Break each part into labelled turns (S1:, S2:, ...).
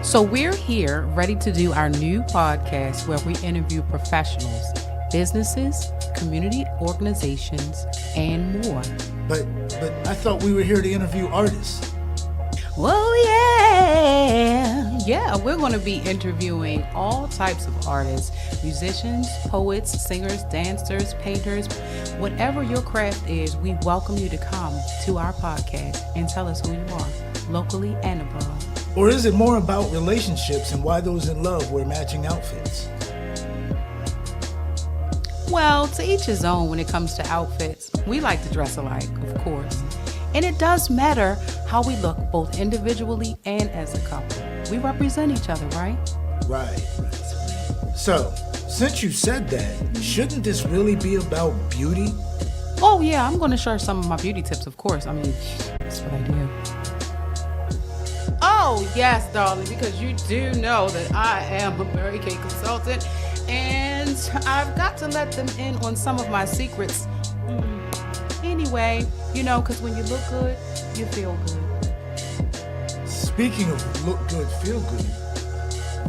S1: So we're here ready to do our new podcast where we interview professionals, businesses, community organizations, and more.
S2: But I thought we were here to interview artists.
S1: Well, yeah, we're going to be interviewing all types of artists, musicians, poets, singers, dancers, painters, whatever your craft is. We welcome you to come to our podcast and tell us who you are, locally and abroad.
S2: Or is it more about relationships and why those in love wear matching outfits?
S1: Well, to each his own when it comes to outfits. We like to dress alike, of course. And it does matter how we look, both individually and as a couple. We represent each other, right?
S2: Right. So, since you said that, shouldn't this really be about beauty?
S1: Oh, yeah, I'm going to share some of my beauty tips, of course. I mean, that's what I do. Oh, yes, darling, because you do know that I am a Mary Kay consultant, and I've got to let them in on some of my secrets. Anyway, because when you look good, you feel good.
S2: Speaking of look good, feel good,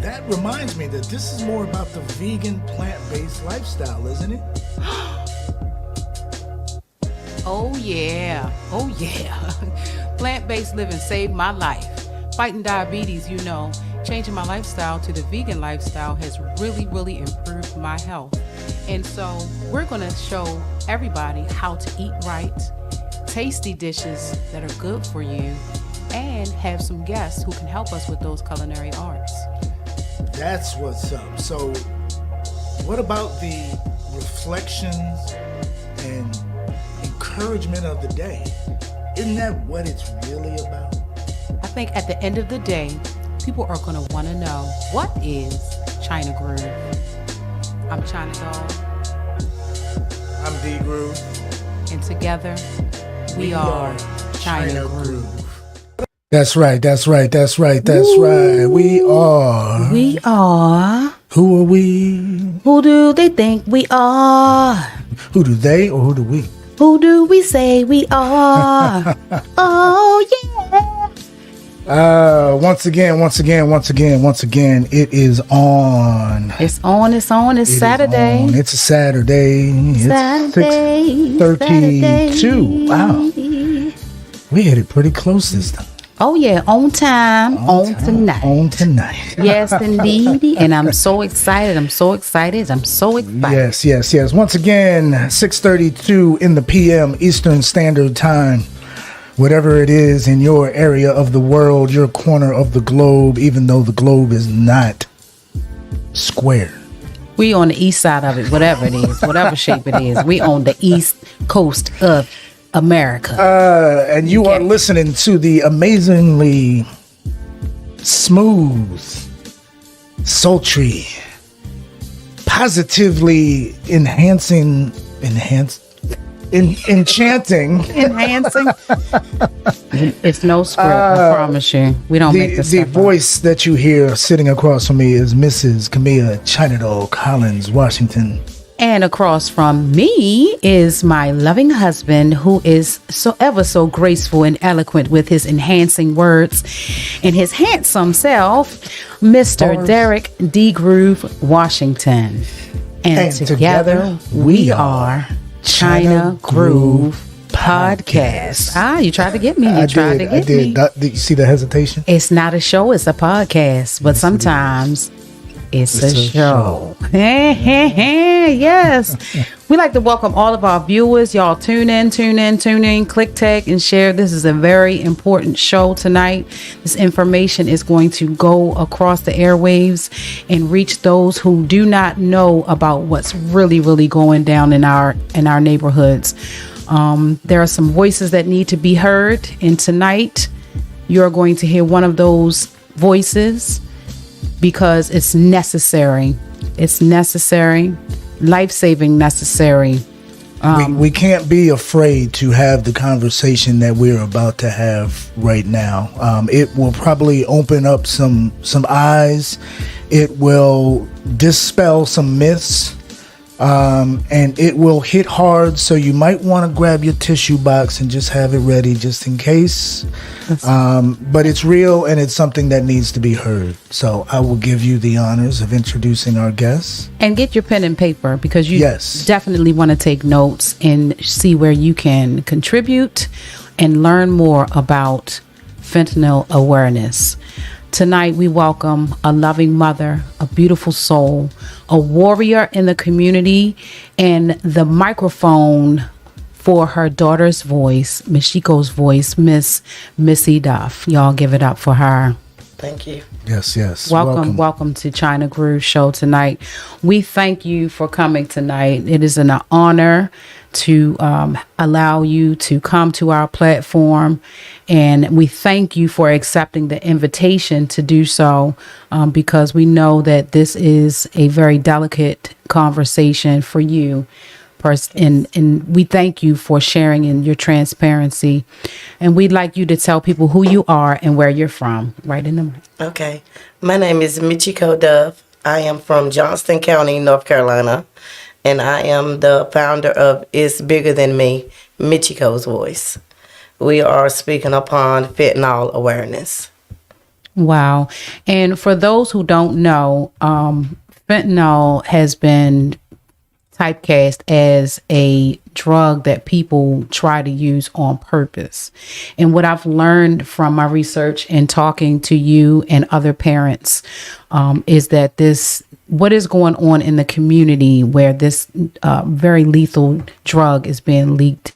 S2: that reminds me that this is more about the vegan, plant-based lifestyle, isn't it?
S1: Oh, yeah. Plant-based living saved my life. Fighting diabetes, changing my lifestyle to the vegan lifestyle has really, really improved my health. And so we're going to show everybody how to eat right, tasty dishes that are good for you, and have some guests who can help us with those culinary arts.
S2: That's what's up. So what about the reflections and encouragement of the day? Isn't that what it's really about?
S1: I think at the end of the day, people are going to want to know, what is ChynaGroove? I'm China Doll.
S2: I'm D-Groove.
S1: And together, we are ChynaGroove.
S2: That's right. We are. Who are we?
S1: Who do they think we are?
S2: Who do they or who do we?
S1: Who do we say we are? Oh, yeah.
S2: Once again, it is on.
S1: It's Saturday.
S2: It's a Saturday.
S1: Saturday.
S2: 6:32. Wow. We hit it pretty close this time.
S1: Oh, yeah. On time. On tonight. Yes, indeed. And I'm so excited.
S2: Yes. Once again, 6:32 in the PM Eastern Standard Time. Whatever it is in your area of the world, your corner of the globe, even though the globe is not square.
S1: We on the east side of it, whatever it is, whatever shape it is. We on the east coast of America.
S2: And you are listening to the amazingly smooth, sultry, positively enchanting.
S1: It's no script, I promise you. We don't make this
S2: The voice that you hear sitting across from me is Mrs. Camilla ChynaDoll Collins, Washington.
S1: And across from me is my loving husband, who is ever so graceful and eloquent with his enhancing words, and his handsome self, Mr. Derek D-Groove Washington. And together we are ChynaGroove Podcast. You tried to get me. I did.
S2: Did you see the hesitation?
S1: It's not a show, it's a podcast. But sometimes it's a show. Yes. We like to welcome all of our viewers. Y'all tune in, click, tag, and share. This is a very important show tonight. This information is going to go across the airwaves and reach those who do not know about what's really, really going down in our neighborhoods. There are some voices that need to be heard, and tonight you're going to hear one of those voices because it's necessary. It's necessary, life-saving necessary.
S2: We can't be afraid to have the conversation that we're about to have right now. It will probably open up some eyes. It will dispel some myths. And it will hit hard, so you might want to grab your tissue box and just have it ready just in case. But it's real, and it's something that needs to be heard. So I will give you the honors of introducing our guests.
S1: And get your pen and paper, because you definitely want to take notes and see where you can contribute and learn more about fentanyl awareness. Tonight, we welcome a loving mother, a beautiful soul, a warrior in the community, and the microphone for her daughter's voice, Michiko's voice, Miss Missy Duff. Y'all give it up for her.
S3: Thank you.
S2: Yes.
S1: Welcome to ChynaGroove show tonight. We thank you for coming tonight. It is an honor to allow you to come to our platform, and we thank you for accepting the invitation to do so, because we know that this is a very delicate conversation for you. And we thank you for sharing in your transparency, and we'd like you to tell people who you are and where you're from. Right in the mic.
S3: Okay. My name is Michiko Duff. I am from Johnston County, North Carolina, and I am the founder of It's Bigger Than Me, Michiko's Voice. We are speaking upon fentanyl awareness.
S1: Wow. And for those who don't know, fentanyl has been typecast as a drug that people try to use on purpose. And what I've learned from my research and talking to you and other parents is that what is going on in the community where this very lethal drug is being leaked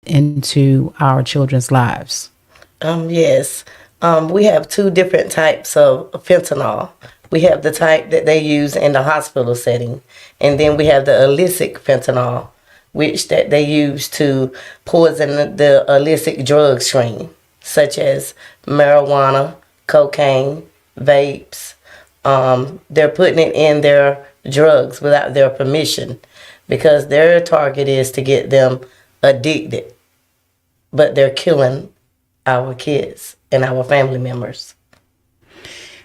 S1: into our children's lives.
S3: Yes. We have two different types of fentanyl. We have the type that they use in the hospital setting, and then we have the illicit fentanyl, which that they use to poison the illicit drug stream, such as marijuana, cocaine, vapes. They're putting it in their drugs without their permission, because their target is to get them addicted, but they're killing our kids and our family members.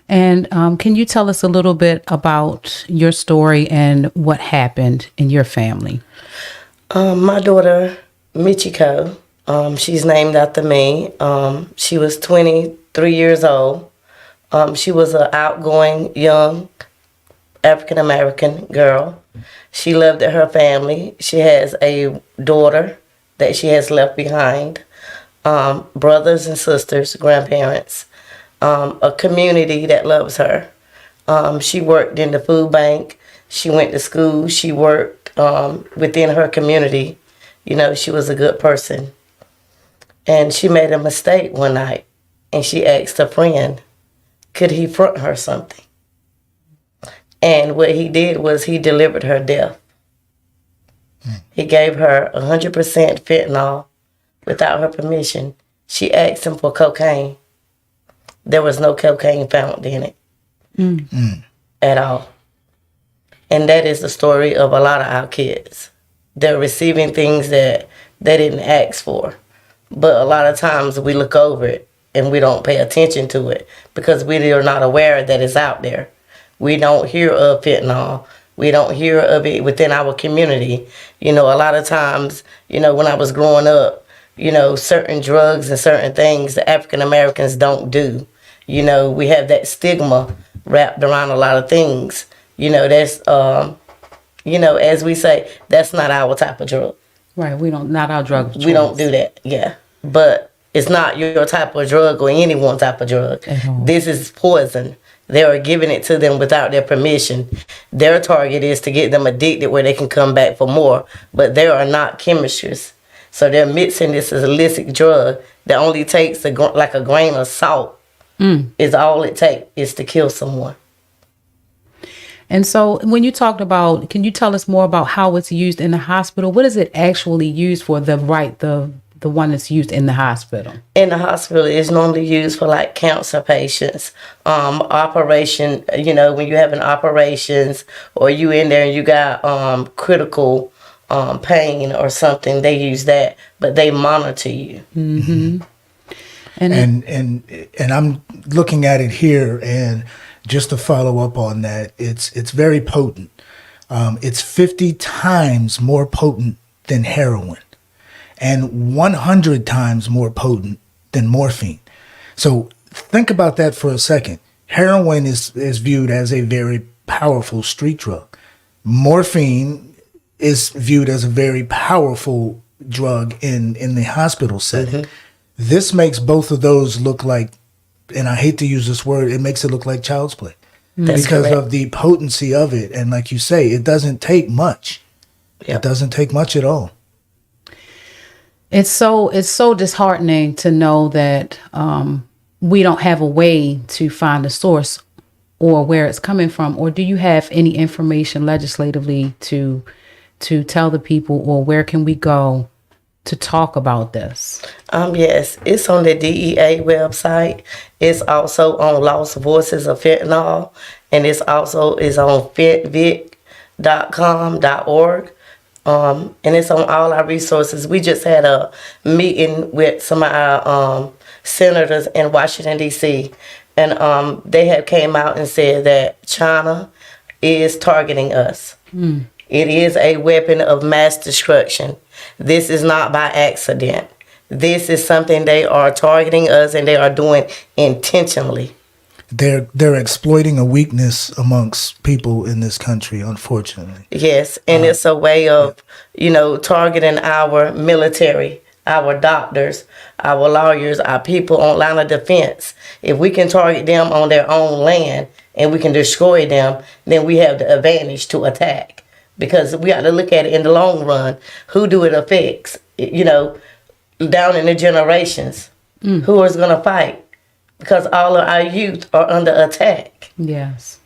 S1: And can you tell us a little bit about your story and what happened in your family?
S3: My daughter, Michiko, she's named after me. She was 23 years old. She was an outgoing, young African-American girl. She loved her family. She has a daughter that she has left behind, brothers and sisters, grandparents. A community that loves her. She worked in the food bank. She went to school. She worked within her community. You know, she was a good person. And she made a mistake one night, and she asked a friend, could he front her something? And what he did was he delivered her death. He gave her 100% fentanyl without her permission. She asked him for cocaine. There was no cocaine found in it at all. And that is the story of a lot of our kids. They're receiving things that they didn't ask for. But a lot of times we look over it and we don't pay attention to it because we are not aware that it's out there. We don't hear of fentanyl. We don't hear of it within our community. You know, a lot of times, you know, when I was growing up, you know, certain drugs and certain things that African Americans don't do. You know, we have that stigma wrapped around a lot of things. You know, that's, you know, as we say, that's not our type of drug.
S1: Right. Not our drug.
S3: We don't do that. Yeah. But it's not your type of drug or anyone's type of drug. This is poison. They are giving it to them without their permission. Their target is to get them addicted where they can come back for more. But they are not chemists. So they're mixing this illicit drug that only takes like a grain of salt. Is all it takes is to kill someone.
S1: And so when you talked about, can you tell us more about how it's used in the hospital? What is it actually used for, the one that's used in the hospital? In the hospital, it's normally used for like cancer patients, operation, you know, when you're having operations or you in there and you got critical pain or something, they use that, but they monitor you. Mm-hmm.
S2: And I'm looking at it here, and just to follow up on that, it's very potent. It's 50 times more potent than heroin and 100 times more potent than morphine. So think about that for a second. Heroin is viewed as a very powerful street drug. Morphine is viewed as a very powerful drug in the hospital setting. This makes both of those look like, and I hate to use this word, it makes it look like child's play.
S3: That's
S2: because
S3: correct.
S2: of the potency of it. And like you say, it doesn't take much.
S3: Yep.
S2: It doesn't take much at all.
S1: It's so disheartening to know that we don't have a way to find the source or where it's coming from. Or do you have any information legislatively to tell the people, or where can we go to talk about this?
S3: Yes, it's on the DEA website. It's also on Lost Voices of Fentanyl, and it's also is on fentvic.com.org. And it's on all our resources. We just had a meeting with some of our senators in Washington, D.C., and they have came out and said that China is targeting us. It is a weapon of mass destruction. This is not by accident. This is something they are targeting us, and they are doing intentionally.
S2: They're exploiting a weakness amongst people in this country, unfortunately.
S3: Yes, and it's a way of, targeting our military, our doctors, our lawyers, our people on line of defense. If we can target them on their own land and we can destroy them, then we have the advantage to attack. Because we got to look at it in the long run. Who do it affects? Down in the generations. Who is going to fight? Because all of our youth are under attack.
S1: Yes.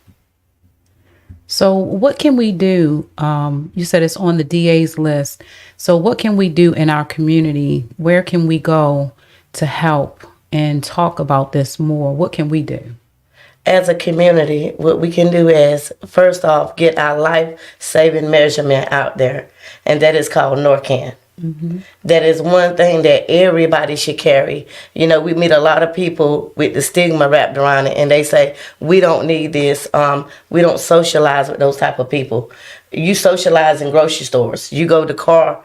S1: So what can we do? You said it's on the DA's list. So what can we do in our community? Where can we go to help and talk about this more? What can we do?
S3: As a community, what we can do is, first off, get our life-saving measurement out there, and that is called Narcan. That is one thing that everybody should carry. We meet a lot of people with the stigma wrapped around it, and they say, we don't need this. We don't socialize with those type of people. You socialize in grocery stores. You go to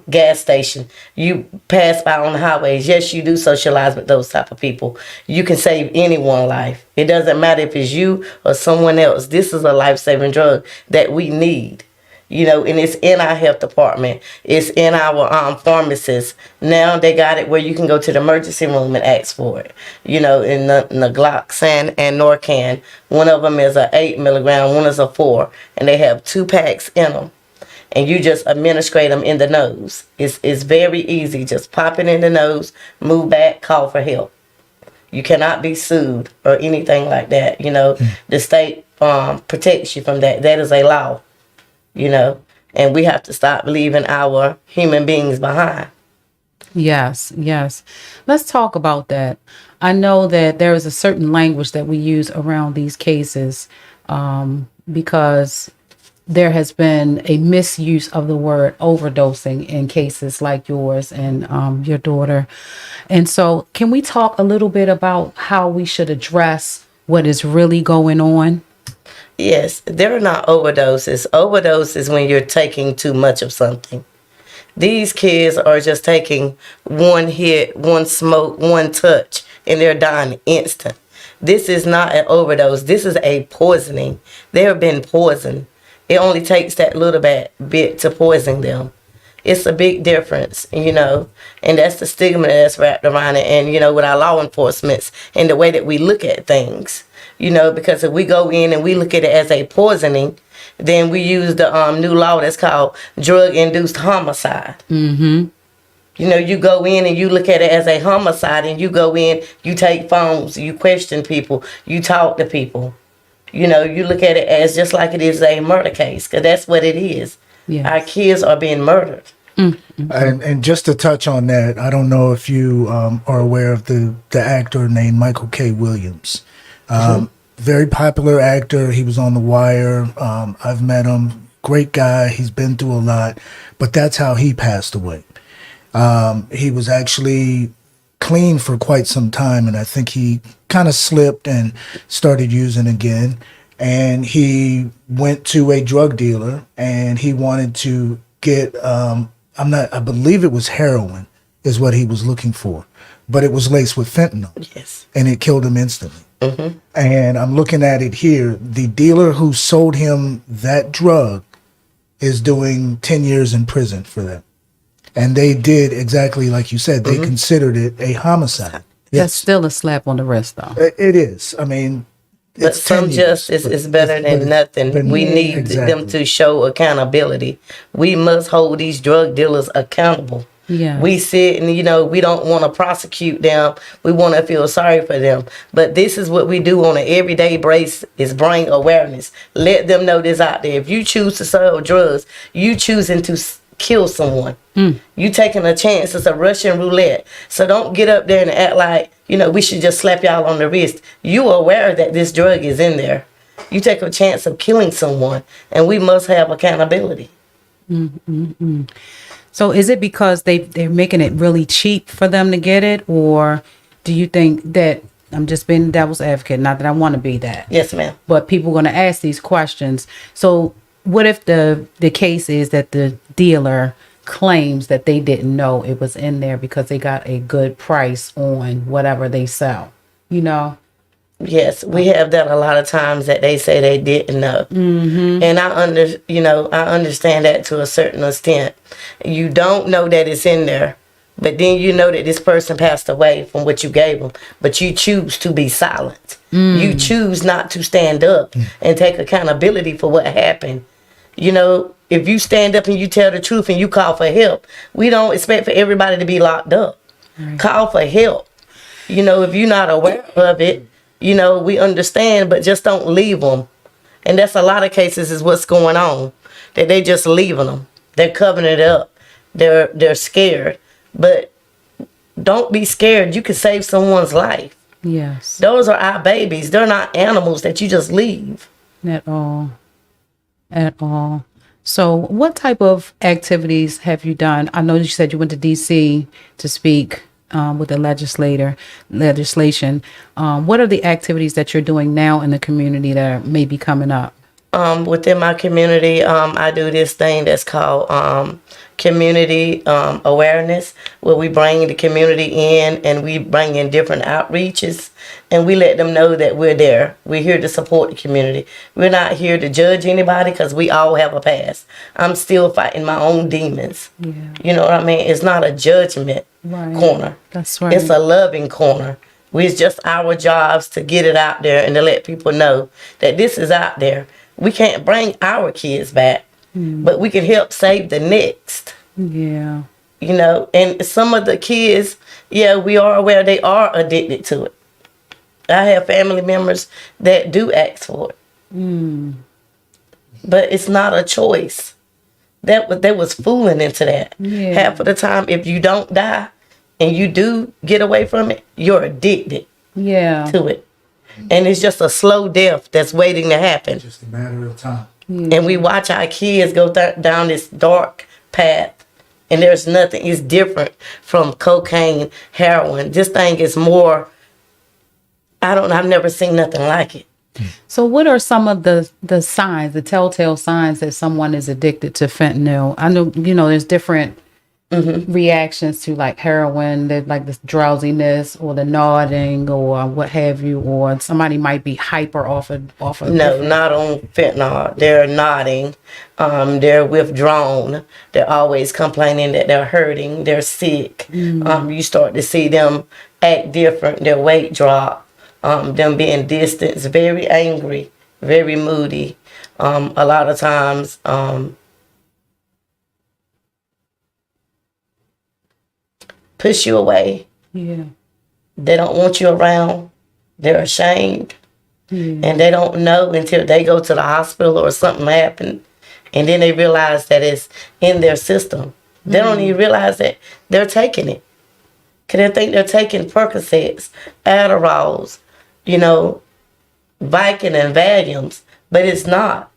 S3: gas station. You pass by on the highways. Yes, you do socialize with those type of people. You can save anyone's life. It doesn't matter if it's you or someone else. This is a life-saving drug that we need. And it's in our health department. It's in our pharmacists. Now they got it where you can go to the emergency room and ask for it. In the naloxone and Narcan. One of them is a 8 milligram, one is a 4, and they have 2 packs in them. And you just administrate them in the nose. It's very easy. Just pop it in the nose, move back, call for help. You cannot be sued or anything like that. The state protects you from that. That is a law. And we have to stop leaving our human beings behind.
S1: Yes. Let's talk about that. I know that there is a certain language that we use around these cases because there has been a misuse of the word overdosing in cases like yours and your daughter. And so can we talk a little bit about how we should address what is really going on?
S3: Yes, there are not overdoses. Overdose is when you're taking too much of something. These kids are just taking one hit, one smoke, one touch, and they're dying instant. This is not an overdose. This is a poisoning. They have been poisoned. It only takes that little bit to poison them. It's a big difference, and that's the stigma that's wrapped around it, and, with our law enforcement and the way that we look at things. Because if we go in and we look at it as a poisoning, then we use the new law that's called drug-induced homicide. You go in and you look at it as a homicide, and you go in, you take phones, you question people, you talk to people. You look at it as just like it is a murder case, because that's what it is. Yes. Our kids are being murdered.
S2: And just to touch on that, I don't know if you are aware of the actor named Michael K. Williams. Very popular actor. He was on The Wire. I've met him. Great guy. He's been through a lot. But that's how he passed away. He was actually clean for quite some time, and I think he kind of slipped and started using again. and he went to a drug dealer and he wanted to get I believe it was heroin is what he was looking for, but it was laced with fentanyl.
S3: Yes.
S2: And it killed him instantly.
S3: Mm-hmm.
S2: And I'm looking at it here. The dealer who sold him that drug is doing 10 years in prison for that. And they did exactly like you said. They considered it a homicide.
S1: That's still a slap on the wrist, though.
S2: It is. I mean,
S3: but some justice is better than nothing. We need them to show accountability. We must hold these drug dealers accountable.
S1: Yeah.
S3: We sit and, we don't want to prosecute them. We want to feel sorry for them. But this is what we do on an everyday basis, is bring awareness. Let them know this out there. If you choose to sell drugs, you choosing to kill someone. You taking a chance. It's a Russian roulette. So don't get up there and act like, we should just slap y'all on the wrist. You are aware that this drug is in there. You take a chance of killing someone, and we must have accountability.
S1: So is it because they're making it really cheap for them to get it, or do you think that, I'm just being devil's advocate, not that I want to be that.
S3: Yes, ma'am.
S1: But people are going to ask these questions. So what if the case is that the dealer claims that they didn't know it was in there because they got a good price on whatever they sell,
S3: Yes, we have that a lot of times, that they say they didn't know. And I understand that to a certain extent. You don't know that it's in there, but then you know that this person passed away from what you gave them, but you choose to be silent. You choose not to stand up and take accountability for what happened. If you stand up and you tell the truth and you call for help, we don't expect for everybody to be locked up. Right. Call for help. If you're not aware of it, we understand, but just don't leave them. And that's a lot of cases is what's going on, that they just leaving them. They're covering it up. They're scared. But don't be scared. You can save someone's life.
S1: Yes.
S3: Those are our babies. They're not animals that you just leave.
S1: At all. So what type of activities have you done? I know you said you went to D.C. to speak with the legislation. What are the activities that you're doing now in the community that may be coming up?
S3: Within my community, I do this thing that's called community awareness, where we bring the community in and we bring in different outreaches, and we let them know that we're there. We're here to support the community. We're not here to judge anybody, because we all have a past. I'm still fighting my own demons. Yeah. You know what I mean? It's not a judgment corner.
S1: That's right.
S3: It's a loving corner. It's just our jobs to get it out there and to let people know that this is out there. We can't bring our kids back, but we can help save the next.
S1: Yeah.
S3: And some of the kids, we are aware they are addicted to it. I have family members that do ask for it. But it's not a choice. They was fooling into that. Yeah. Half of the time, if you don't die and you do get away from it, you're addicted to it. And it's just a slow death that's waiting to happen.
S2: Just a matter of time.
S3: And we watch our kids go down this dark path, and there's nothing. It's different from cocaine, heroin. This thing is more, I've never seen nothing like it.
S1: So what are some of the signs, the telltale signs that someone is addicted to fentanyl? I know, there's different reactions to like heroin, that like this drowsiness or the nodding or what have you, or somebody might be hyper off of
S3: No, not on fentanyl. They're nodding, they're withdrawn, they're always complaining that they're hurting, they're sick. You start to see them act different, their weight drop, them being distant, very angry, very moody. A lot of times push you away. Yeah. They don't want you around. They're ashamed. And they don't know until they go to the hospital or something happened. And then they realize that it's in their system. They don't even realize that they're taking it. Because they think they're taking Percocets, Adderalls, Vicodin and Valiums. But it's not.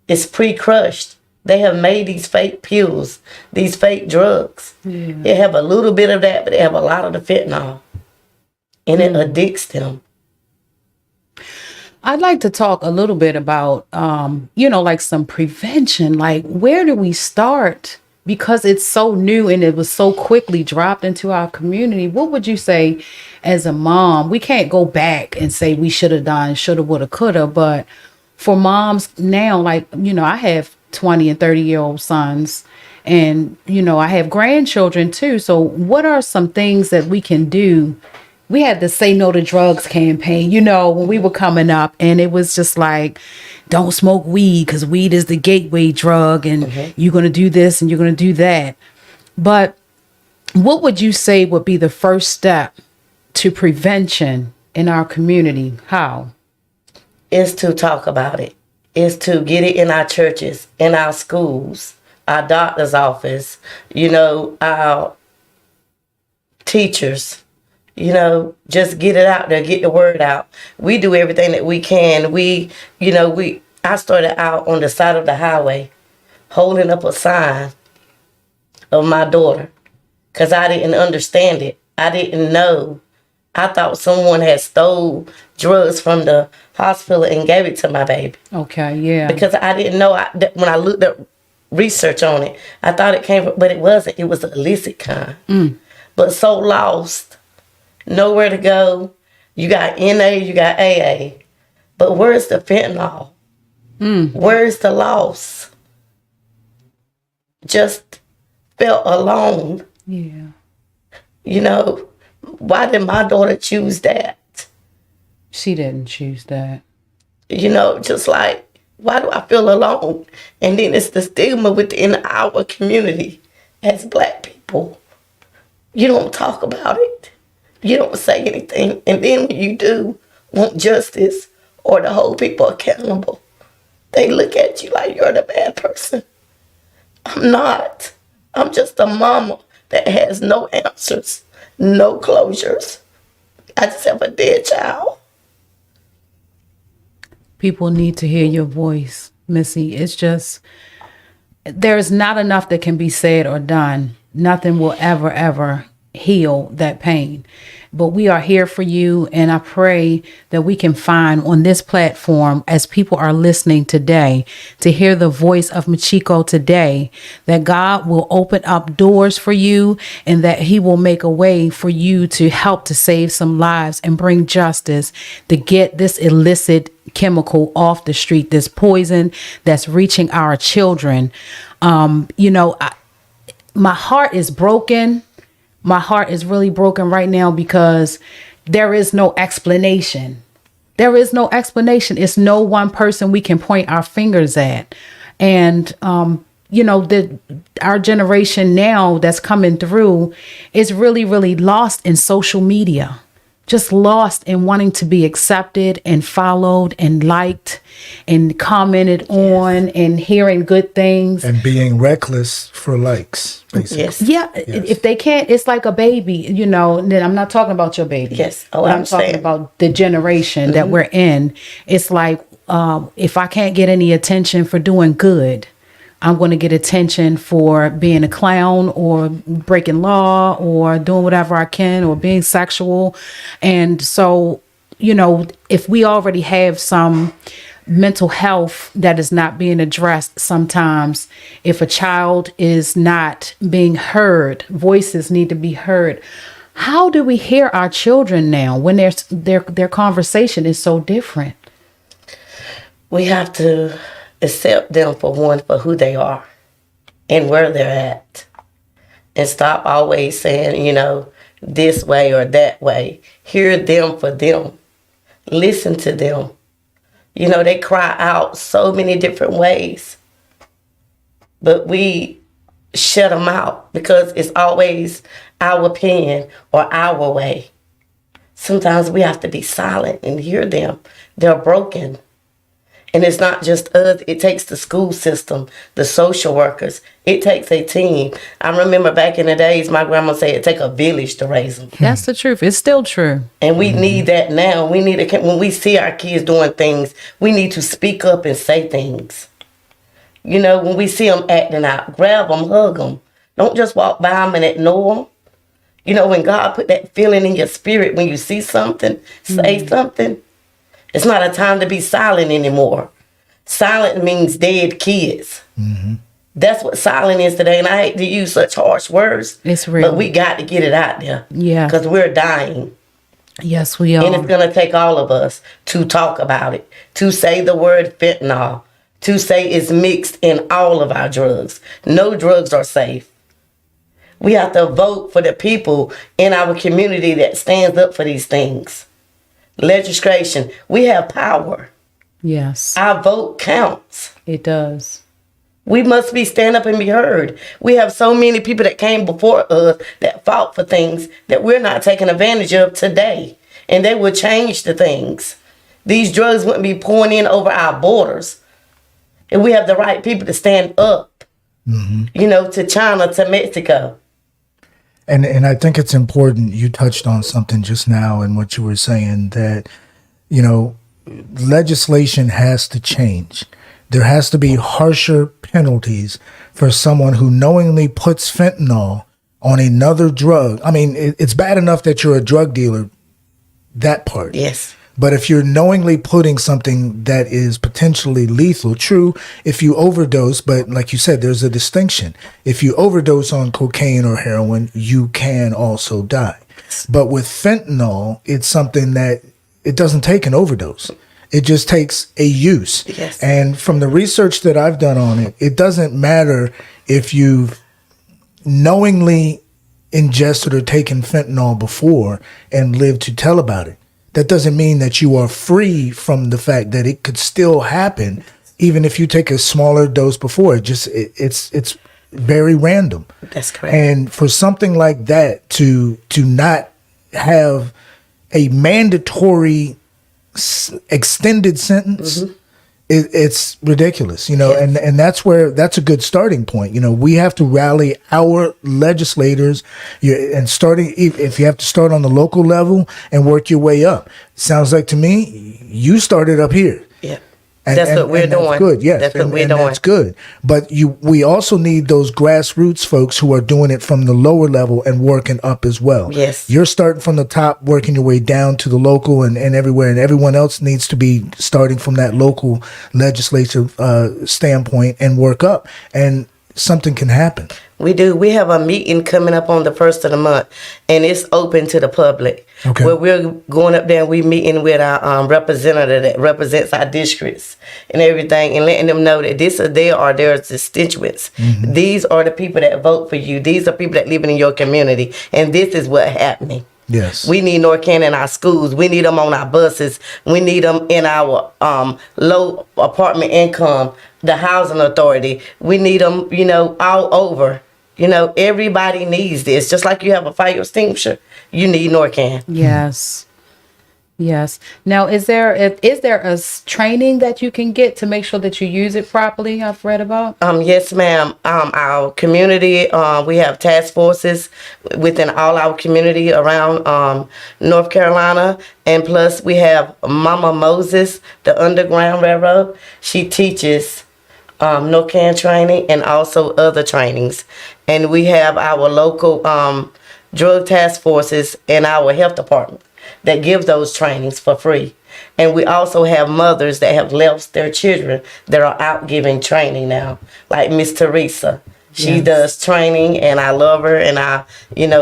S3: It's pre-crushed. They have made these fake pills, these fake drugs. They have a little bit of that, but they have a lot of the fentanyl. And it addicts them.
S1: I'd like to talk a little bit about, like some prevention. Like, where do we start? Because it's so new and it was so quickly dropped into our community. What would you say as a mom? We can't go back and say we should have done, shoulda, woulda, coulda. But for moms now, like, I have 20 and 30-year-old sons. And, I have grandchildren too. So what are some things that we can do? We had the Say No to Drugs campaign, when we were coming up, and it was just like, don't smoke weed because weed is the gateway drug, and you're going to do this and you're going to do that. But what would you say would be the first step to prevention in our community? How?
S3: Is to talk about it. Is to get it in our churches, in our schools, our doctor's office, our teachers. Just get it out there, get the word out. We do everything that we can. I started out on the side of the highway holding up a sign of my daughter because I didn't understand it. I didn't know. I thought someone had stole drugs from the hospital and gave it to my baby.
S1: Okay, yeah.
S3: Because I didn't know. When I looked up research on it, I thought it came from, but it wasn't. It was the illicit kind. But so lost. Nowhere to go. You got NA, you got AA. But where's the fentanyl? Where's the loss? Just felt alone.
S1: Yeah.
S3: Why did my daughter choose that?
S1: She didn't choose that.
S3: Just like, why do I feel alone? And then it's the stigma within our community as Black people. You don't talk about it. You don't say anything. And then when you do want justice or to hold people accountable, they look at you like you're the bad person. I'm not. I'm just a mama that has no answers, no closures. I just have a dead child.
S1: People need to hear your voice, Missy. It's just, there's not enough that can be said or done. Nothing will ever heal that pain. But we are here for you, and I pray that we can find on this platform, as people are listening today, to hear the voice of Michiko today, that God will open up doors for you and that he will make a way for you to help to save some lives and bring justice to get this illicit chemical off the street, this poison that's reaching our children. My heart is broken. My heart is really broken right now because there is no explanation. There is no explanation. It's no one person we can point our fingers at. And, our generation now that's coming through is really, really lost in social media. Just lost in wanting to be accepted and followed and liked and commented on and hearing good things.
S2: And being reckless for likes, basically.
S3: Yes.
S1: Yeah. Yes. If they can't, it's like a baby, then I'm not talking about your baby.
S3: Yes.
S1: I'm talking about the generation that we're in. It's like, if I can't get any attention for doing good, I'm going to get attention for being a clown or breaking law or doing whatever I can or being sexual. And so, if we already have some mental health that is not being addressed sometimes, if a child is not being heard, voices need to be heard. How do we hear our children now when their conversation is so different?
S3: We have to accept them for who they are and where they're at, and stop always saying, this way or that way. Hear them for them. Listen to them. They cry out so many different ways, but we shut them out because it's always our opinion or our way. Sometimes we have to be silent and hear them. They're broken. And it's not just us. It takes the school system, the social workers. It takes a team. I remember back in the days, my grandma said it takes a village to raise them.
S1: That's the truth. It's still true.
S3: And we need that now. We need when we see our kids doing things, we need to speak up and say things. When we see them acting out, grab them, hug them. Don't just walk by them and ignore them. When God put that feeling in your spirit, when you see something, say something. It's not a time to be silent anymore. Silent means dead kids.
S2: Mm-hmm.
S3: That's what silent is today. And I hate to use such harsh words.
S1: It's real.
S3: But we got to get it out there.
S1: Yeah.
S3: Because we're dying.
S1: Yes, we are.
S3: And it's going to take all of us to talk about it, to say the word fentanyl, to say it's mixed in all of our drugs. No drugs are safe. We have to vote for the people in our community that stands up for these things. Legislation. We have power.
S1: Yes.
S3: Our vote counts.
S1: It does.
S3: We must be stand up and be heard. We have so many people that came before us that fought for things that we're not taking advantage of today. And they will change the things. These drugs wouldn't be pouring in over our borders. And we have the right people to stand up, to China, to Mexico.
S2: And I think it's important, you touched on something just now in what you were saying, that, legislation has to change. There has to be harsher penalties for someone who knowingly puts fentanyl on another drug. I mean, it's bad enough that you're a drug dealer, that part.
S3: Yes.
S2: But if you're knowingly putting something that is potentially lethal, true, if you overdose, but like you said, there's a distinction. If you overdose on cocaine or heroin, you can also die. But with fentanyl, it's something that it doesn't take an overdose. It just takes a use.
S3: Yes.
S2: And from the research that I've done on it, it doesn't matter if you've knowingly ingested or taken fentanyl before and lived to tell about it. That doesn't mean that you are free from the fact that it could still happen, even if you take a smaller dose before. It's very random.
S3: That's correct.
S2: And for something like that to not have a mandatory extended sentence, it's ridiculous,
S3: Yes.
S2: and that's a good starting point. We have to rally our legislators, and starting, if you have to start on the local level and work your way up. Sounds like to me, you started up here.
S3: Yeah. That's what we're doing.
S2: That's good, yes.
S3: That's what we're doing.
S2: That's good. But we also need those grassroots folks who are doing it from the lower level and working up as well.
S3: Yes.
S2: You're starting from the top, working your way down to the local and everywhere, and everyone else needs to be starting from that local legislative standpoint and work up, and something can happen.
S3: We do. We have a meeting coming up on the 1st of the month, and it's open to the public.
S2: Okay.
S3: Where we're going up there and we're meeting with our representative that represents our districts and everything, and letting them know that they are their constituents.
S2: Mm-hmm.
S3: These are the people that vote for you. These are people that live in your community, and this is what's happening.
S2: Yes.
S3: We need Norcan in our schools. We need them on our buses. We need them in our low apartment income, the housing authority. We need them, all over. Everybody needs this. Just like you have a fire extinguisher, you need Norcan.
S1: Yes. Yes. Now, is there a training that you can get to make sure that you use it properly? I've read about.
S3: Yes, ma'am. Our community, we have task forces within all our community around North Carolina, and plus we have Mama Moses, the Underground Railroad. She teaches Norcan training and also other trainings, and we have our local drug task forces and our health department that give those trainings for free. And we also have mothers that have left their children that are out giving training now, like Miss Teresa. She
S1: Yes.
S3: does training, and I love her, and I,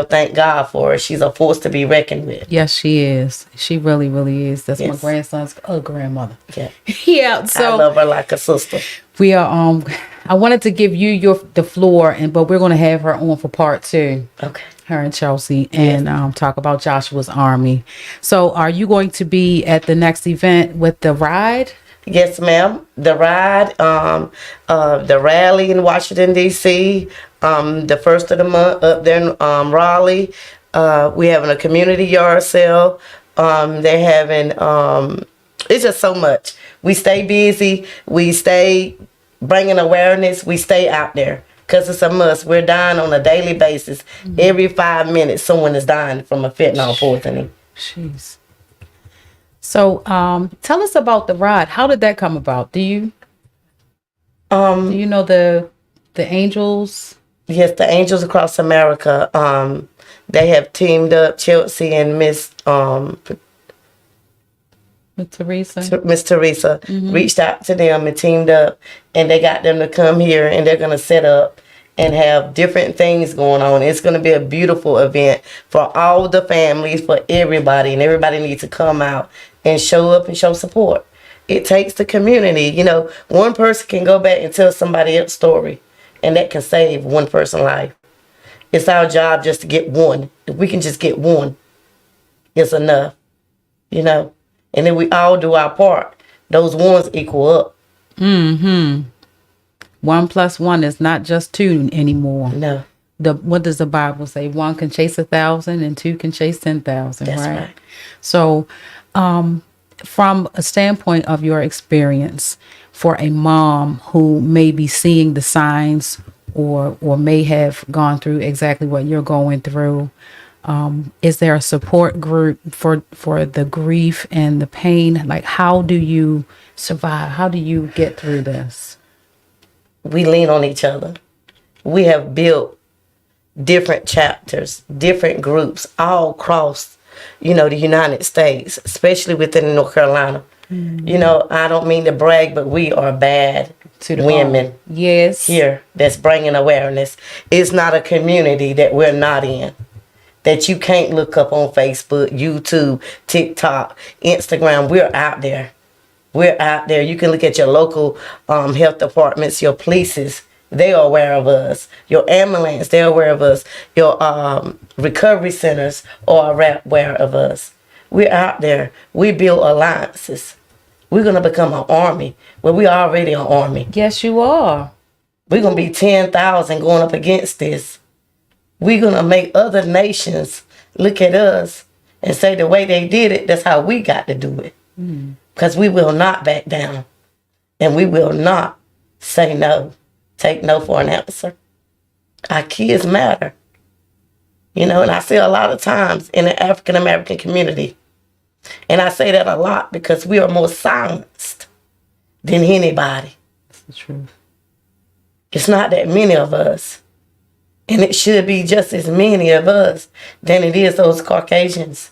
S3: thank God for her. She's a force to be reckoned with.
S1: Yes, she is. She really, really is. That's my
S3: Yes.
S1: grandson's grandmother.
S3: Yeah.
S1: Yeah.
S3: I
S1: So
S3: love her like a sister.
S1: we are. I wanted to give you the floor, but we're going to have her on for part 2.
S3: Okay.
S1: Her and Chelsea, and talk about Joshua's Army. So, are you going to be at the next event with the ride?
S3: Yes, ma'am. The ride, the rally in Washington, D.C., the 1st of the month up there in Raleigh. We having a community yard sale. They're having, it's just so much. We stay busy. We stay bringing awareness. We stay out there because it's a must. We're dying on a daily basis. Mm-hmm. Every 5 minutes, someone is dying from a fentanyl poisoning.
S1: Jeez. So, tell us about the ride. How did that come about? Do you know the angels?
S3: Yes, the Angels Across America. They have teamed up, Chelsea and Miss
S1: With Teresa.
S3: Miss Teresa reached out to them and teamed up, and they got them to come here, and they're going to set up and have different things going on. It's going to be a beautiful event for all the families, for everybody, and everybody needs to come out and show up and show support. It takes the community. You know, one person can go back and tell somebody else's story, and that can save one person's life. It's our job just to get one. If we can just get one, it's enough, you know. And then we all do our part. Those ones equal up.
S1: 1 + 1 is not just 2 anymore.
S3: No.
S1: What does the Bible say? 1 can chase 1,000 and 2 can chase 10,000,
S3: That's
S1: right?
S3: right.
S1: So, from a standpoint of your experience, for a mom who may be seeing the signs or may have gone through exactly what you're going through, is there a support group for the grief and the pain? Like, how do you survive? How do you get through this?
S3: We lean on each other. We have built different chapters, different groups all across, you know, the United States, especially within North Carolina. You know, I don't mean to brag, but we are bad
S1: To the
S3: women
S1: bone. Yes.
S3: here that's bringing awareness. It's not a community that we're not in, that you can't look up on Facebook, YouTube, TikTok, Instagram. We're out there. We're out there. You can look at your local health departments, your polices. They are aware of us. Your ambulance, they're aware of us. Your recovery centers are aware of us. We're out there. We build alliances. We're going to become an army. Well, we're already an army.
S1: Yes, you are.
S3: We're going to be 10,000 going up against this. We're going to make other nations look at us and say the way they did it, that's how we got to do it. Because we will not back down. And we will not say no. Take no for an answer. Our kids matter. You know, and I see a lot of times in the African American community, and I say that a lot because we are more silenced than anybody.
S1: That's the truth.
S3: It's not that many of us. And it should be just as many of us than it is those Caucasians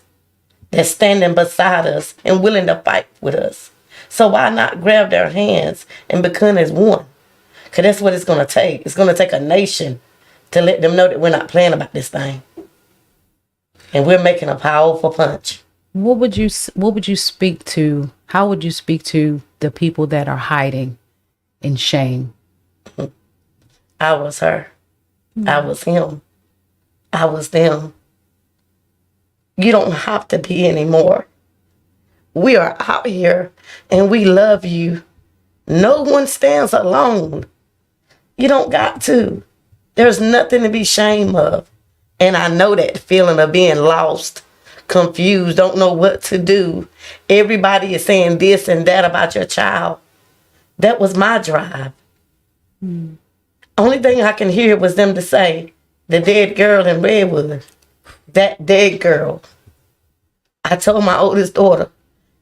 S3: that's standing beside us and willing to fight with us. So why not grab their hands and become as one? Because that's what it's going to take. It's going to take a nation to let them know that we're not playing about this thing. And we're making a powerful punch.
S1: What would you speak to? How would you speak to the people that are hiding in shame?
S3: I was her. I was him. I was them. You don't have to be anymore. We are out here and we love you. No one stands alone. You don't got to. There's nothing to be ashamed of. And I know that feeling of being lost, confused, don't know what to do. Everybody is saying this and that about your child. That was my drive. Only thing I can hear was them to say, the dead girl in Redwood, that dead girl. I told my oldest daughter,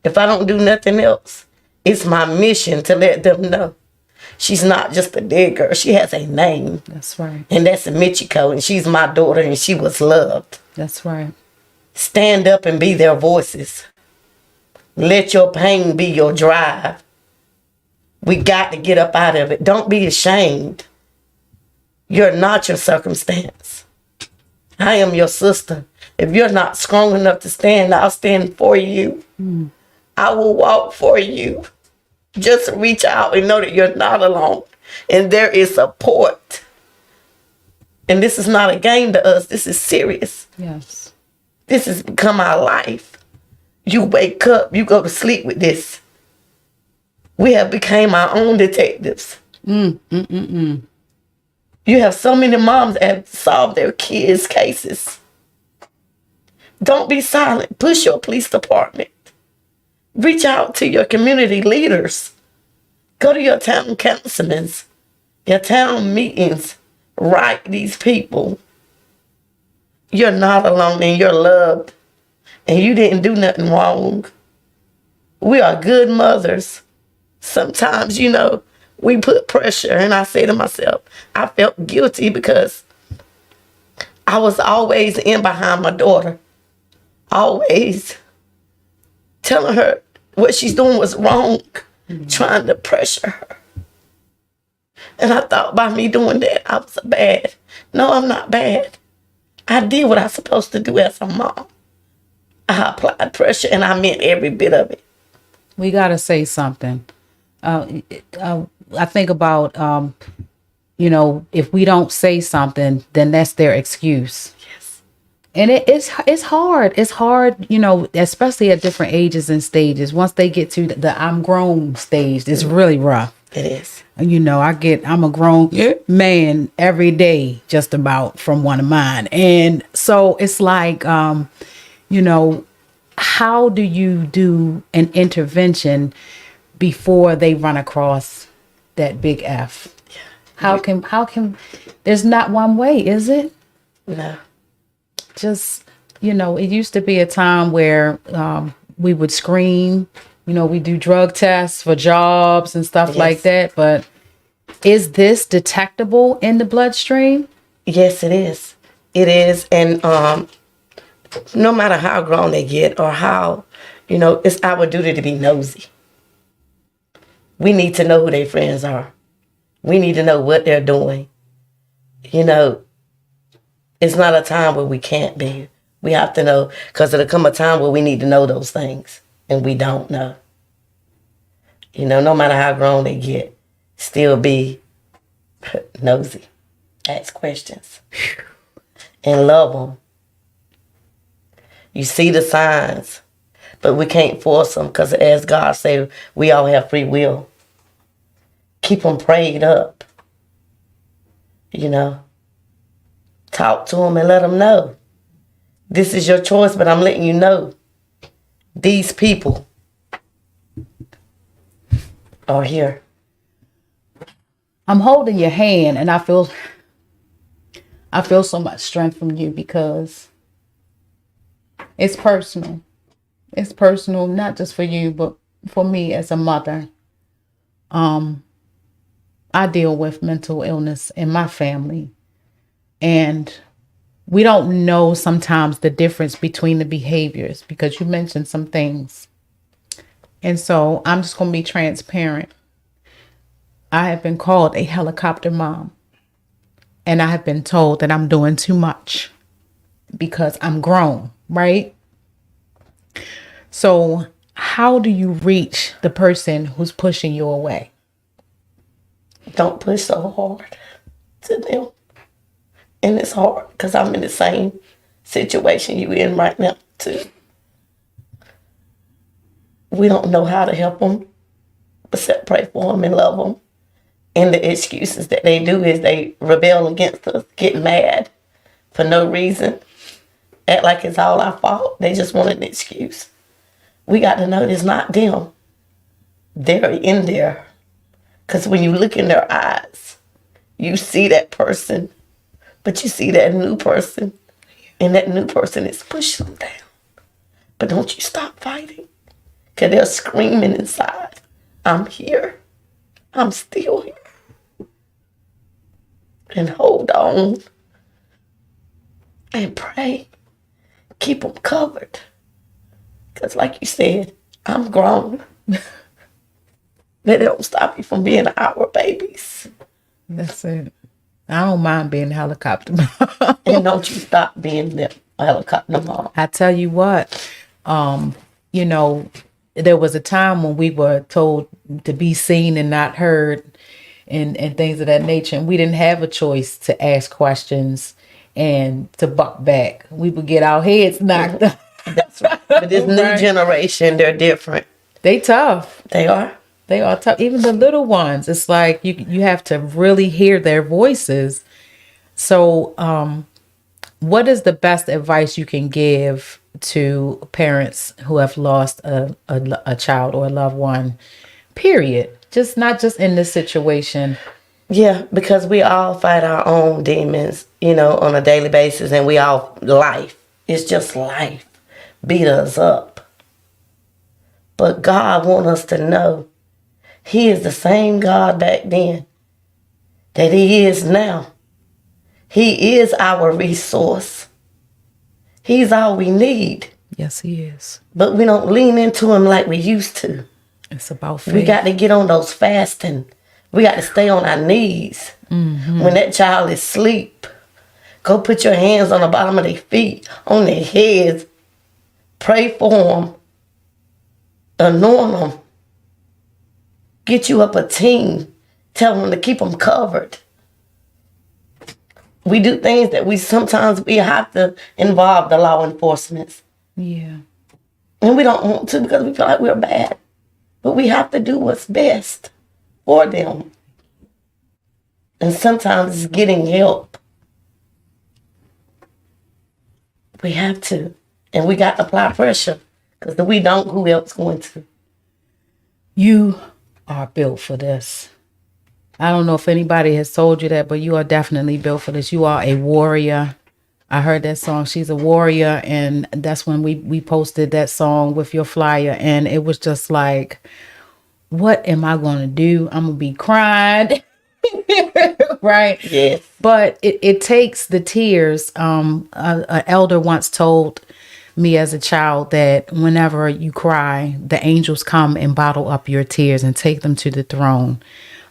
S3: if I don't do nothing else, it's my mission to let them know she's not just a dead girl. She has a name.
S1: That's right.
S3: And that's Michiko, and she's my daughter, and she was loved.
S1: That's right.
S3: Stand up and be their voices. Let your pain be your drive. We got to get up out of it. Don't be ashamed. You're not your circumstance. I am your sister. If you're not strong enough to stand, I'll stand for you. I will walk for you. Just reach out and know that you're not alone. And there is support. And this is not a game to us. This is serious.
S1: Yes.
S3: This has become our life. You wake up, you go to sleep with this. We have become our own detectives. You have so many moms that have solved their kids' cases. Don't be silent. Push your police department. Reach out to your community leaders. Go to your town councilmen, your town meetings. Write these people. You're not alone and you're loved. And you didn't do nothing wrong. We are good mothers. Sometimes, you know, we put pressure, and I say to myself, I felt guilty because I was always in behind my daughter. Always telling her what she's doing was wrong, trying to pressure her. And I thought by me doing that, I was bad. No, I'm not bad. I did what I was supposed to do as a mom. I applied pressure, and I meant every bit of it.
S1: We got to say something. I think about, if we don't say something, then that's their excuse.
S3: Yes.
S1: And it's hard. It's hard, especially at different ages and stages. Once they get to the I'm grown stage, it's really rough.
S3: It is.
S1: I'm a grown man every day, just about, from one of mine. And so it's like, how do you do an intervention before they run across that big F?
S3: Yeah.
S1: How can, there's not one way, is it?
S3: No.
S1: Just, it used to be a time where we would scream, we do drug tests for jobs and stuff like that. But is this detectable in the bloodstream?
S3: Yes, it is. It is. And no matter how grown they get or how, it's our duty to be nosy. We need to know who their friends are. We need to know what they're doing. It's not a time where we can't be. We have to know, because there'll come a time where we need to know those things, and we don't know. No matter how grown they get, still be nosy. Ask questions. And love them. You see the signs, but we can't force them, because as God said, we all have free will. Keep them prayed up. Talk to them and let them know. This is your choice, but I'm letting you know. These people are here.
S1: I'm holding your hand, and I feel so much strength from you, because it's personal. It's personal, not just for you, but for me as a mother. I deal with mental illness in my family, and we don't know sometimes the difference between the behaviors, because you mentioned some things. And so I'm just going to be transparent. I have been called a helicopter mom, and I have been told that I'm doing too much because I'm grown, right? So how do you reach the person who's pushing you away?
S3: Don't push so hard to them. And it's hard, because I'm in the same situation you in right now, too. We don't know how to help them, except pray for them and love them. And the excuses that they do is they rebel against us, get mad for no reason, act like it's all our fault. They just want an excuse. We got to know it's not them. They're in there. Because when you look in their eyes, you see that person, but you see that new person, and that new person is pushing them down. But don't you stop fighting, because they're screaming inside, I'm here. I'm still here. And hold on and pray. Keep them covered. Because like you said, I'm grown. That don't stop you from being our babies.
S1: That's it. I don't mind being a helicopter mom.
S3: And don't you stop being the helicopter mom.
S1: I tell you what, there was a time when we were told to be seen and not heard, and things of that nature. And we didn't have a choice to ask questions and to buck back. We would get our heads knocked off.
S3: That's right. But this new generation, they're different.
S1: They tough.
S3: They are.
S1: They are tough. Even the little ones. It's like you have to really hear their voices. So what is the best advice you can give to parents who have lost a child or a loved one, period? Not just in this situation.
S3: Yeah, because we all fight our own demons, on a daily basis. And life. It's just life. Beat us up. But God wants us to know He is the same God back then that He is now. He is our resource. He's all we need.
S1: Yes, he is.
S3: But we don't lean into him like we used to.
S1: It's about faith.
S3: We got to get on those fasting. We got to stay on our knees. When that child is asleep, go put your hands on the bottom of their feet, on their heads. Pray for them. Anoint them. Get you up a team. Tell them to keep them covered. We do things that sometimes we have to involve the law enforcement.
S1: Yeah.
S3: And we don't want to because we feel like we're bad. But we have to do what's best for them. And sometimes it's getting help. We have to. And we got to apply pressure. Because if we don't, who else going to?
S1: You are built for this. I don't know if anybody has told you that, but you are definitely built for this. You are a warrior. I heard that song, She's a Warrior. And that's when we posted that song with your flyer. And it was just like, what am I going to do? I'm going to be crying. Right?
S3: Yes.
S1: But it takes the tears. An elder once told me as a child that whenever you cry, the angels come and bottle up your tears and take them to the throne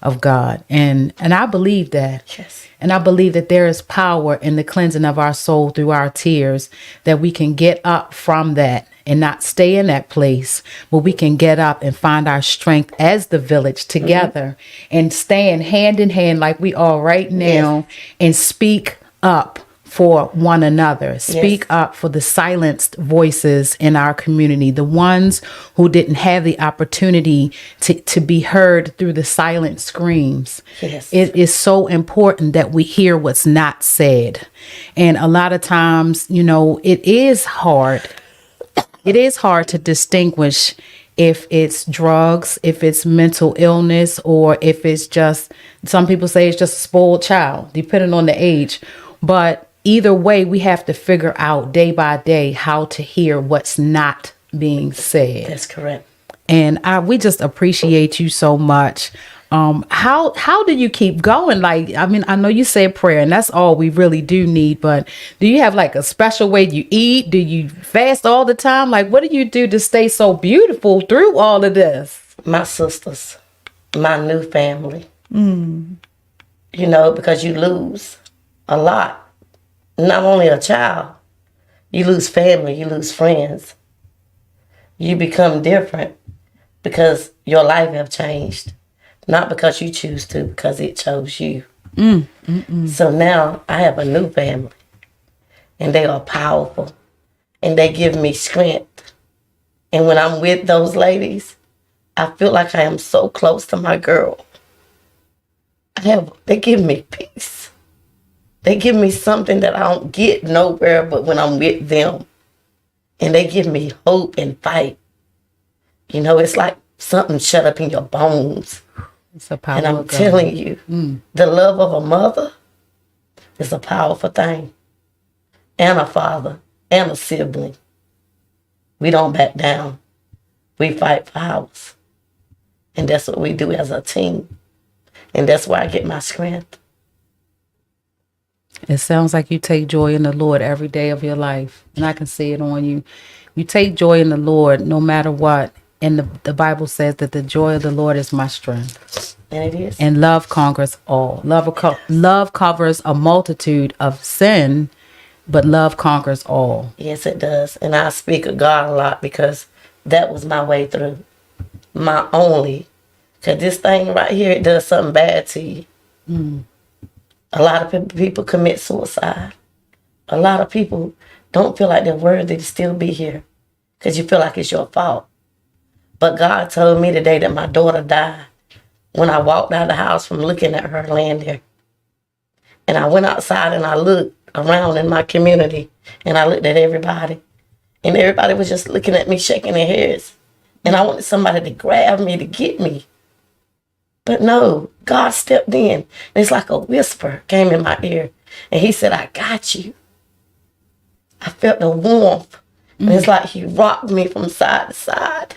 S1: of God. And I believe that.
S3: Yes.
S1: And I believe that there is power in the cleansing of our soul through our tears, that we can get up from that and not stay in that place, but we can get up and find our strength as the village together and stand hand in hand like we are right now and speak up for one another. Speak up for the silenced voices in our community, the ones who didn't have the opportunity to be heard through the silent screams.
S3: Yes.
S1: It is so important that we hear what's not said. And a lot of times, it is hard. It is hard to distinguish if it's drugs, if it's mental illness, or if it's just, some people say it's just a spoiled child, depending on the age. But either way, we have to figure out day by day how to hear what's not being said.
S3: That's correct.
S1: And we just appreciate you so much. How do you keep going? I know you say prayer, and that's all we really do need. But do you have like a special way you eat? Do you fast all the time? Like, what do you do to stay so beautiful through all of this?
S3: My sisters, my new family. Because you lose a lot. Not only a child, you lose family, you lose friends. You become different because your life have changed. Not because you choose to, because it chose you. So now I have a new family. And they are powerful. And they give me strength. And when I'm with those ladies, I feel like I am so close to my girl. They give me peace. They give me something that I don't get nowhere but when I'm with them. And they give me hope and fight. It's like something shut up in your bones.
S1: It's a power.
S3: And I'm telling you, the love of a mother is a powerful thing. And a father and a sibling. We don't back down. We fight for ours. And that's what we do as a team. And that's where I get my strength.
S1: It sounds like you take joy in the Lord every day of your life. And I can see it on you. You take joy in the Lord no matter what. And the Bible says that the joy of the Lord is my strength.
S3: And it is.
S1: And love conquers all. Love covers a multitude of sin, but love conquers all.
S3: Yes, it does. And I speak of God a lot because that was my way through. My only. Because this thing right here, it does something bad to you. A lot of people commit suicide. A lot of people don't feel like they're worthy to still be here because you feel like it's your fault. But God told me today that my daughter died when I walked out of the house from looking at her laying there. And I went outside and I looked around in my community and I looked at everybody. And everybody was just looking at me, shaking their heads. And I wanted somebody to grab me, to get me. But no, God stepped in. And it's like a whisper came in my ear. And he said, I got you. I felt the warmth. And it's like he rocked me from side to side.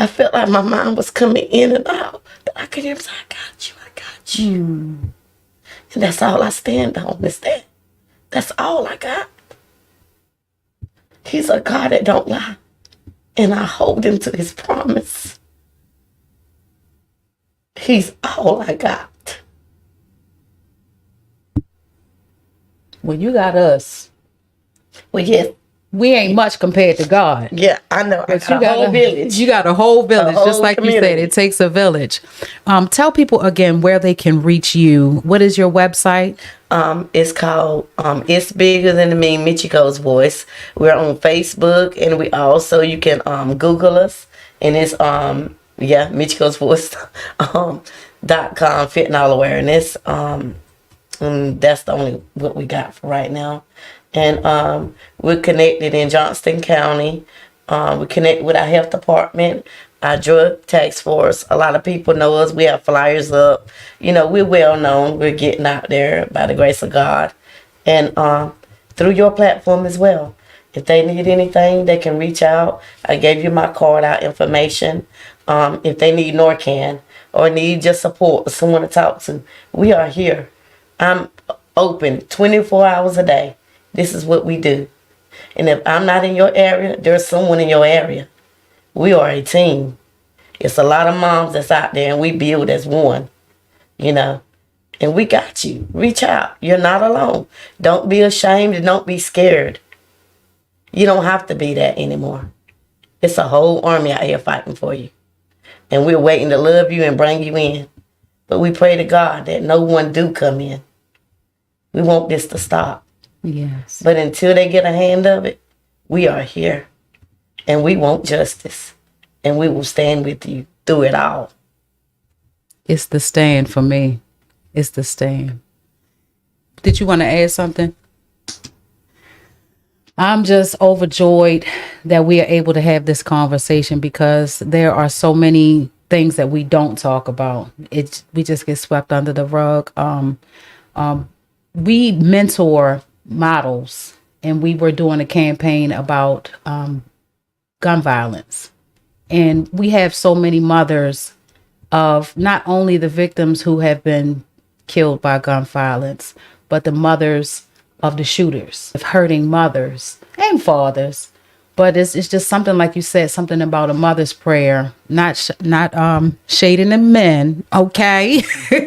S3: I felt like my mind was coming in and out. But I could hear him say, I got you, I got you. And that's all I stand on is that. That's all I got. He's a God that don't lie. And I hold him to his promise. He's all I got.
S1: Well, you got us.
S3: Well, yes.
S1: We ain't much compared to God.
S3: Yeah, I know.
S1: But
S3: I got a whole village.
S1: You got a whole village,
S3: whole
S1: just like
S3: community.
S1: you said. It takes a village. Tell people again where they can reach you. What is your website?
S3: It's called It's Bigger Than Me, Michiko's Voice. We're on Facebook, and we also, you can Google us, and it's Michiko's Voice .com, fentanyl awareness. And that's the only what we got for right now. And we're connected in Johnston County. We connect with our health department, our drug task force. A lot of people know us. We have flyers up. You know, we're well known. We're getting out there by the grace of God. And through your platform as well. If they need anything, they can reach out. I gave you my card, our information. If they need Narcan or need just support or someone to talk to, we are here. I'm open 24 hours a day. This is what we do. And if I'm not in your area, there's someone in your area. We are a team. It's a lot of moms that's out there, and we build as one, you know. And we got you. Reach out. You're not alone. Don't be ashamed and don't be scared. You don't have to be that anymore. It's a whole army out here fighting for you. And we're waiting to love you and bring you in. But we pray to God that no one do come in. We want this to stop.
S1: Yes.
S3: But until they get a hand of it, we are here. And we want justice. And we will stand with you through it all.
S1: It's the stand for me. It's the stand. Did you want to add something? I'm just overjoyed that we are able to have this conversation because there are so many things that we don't talk about. We just get swept under the rug. We mentor models, and we were doing a campaign about gun violence. And we have so many mothers of not only the victims who have been killed by gun violence, but the mothers of the shooters, of hurting mothers and fathers. But it's just something, like you said, something about a mother's prayer, not shading the men, okay?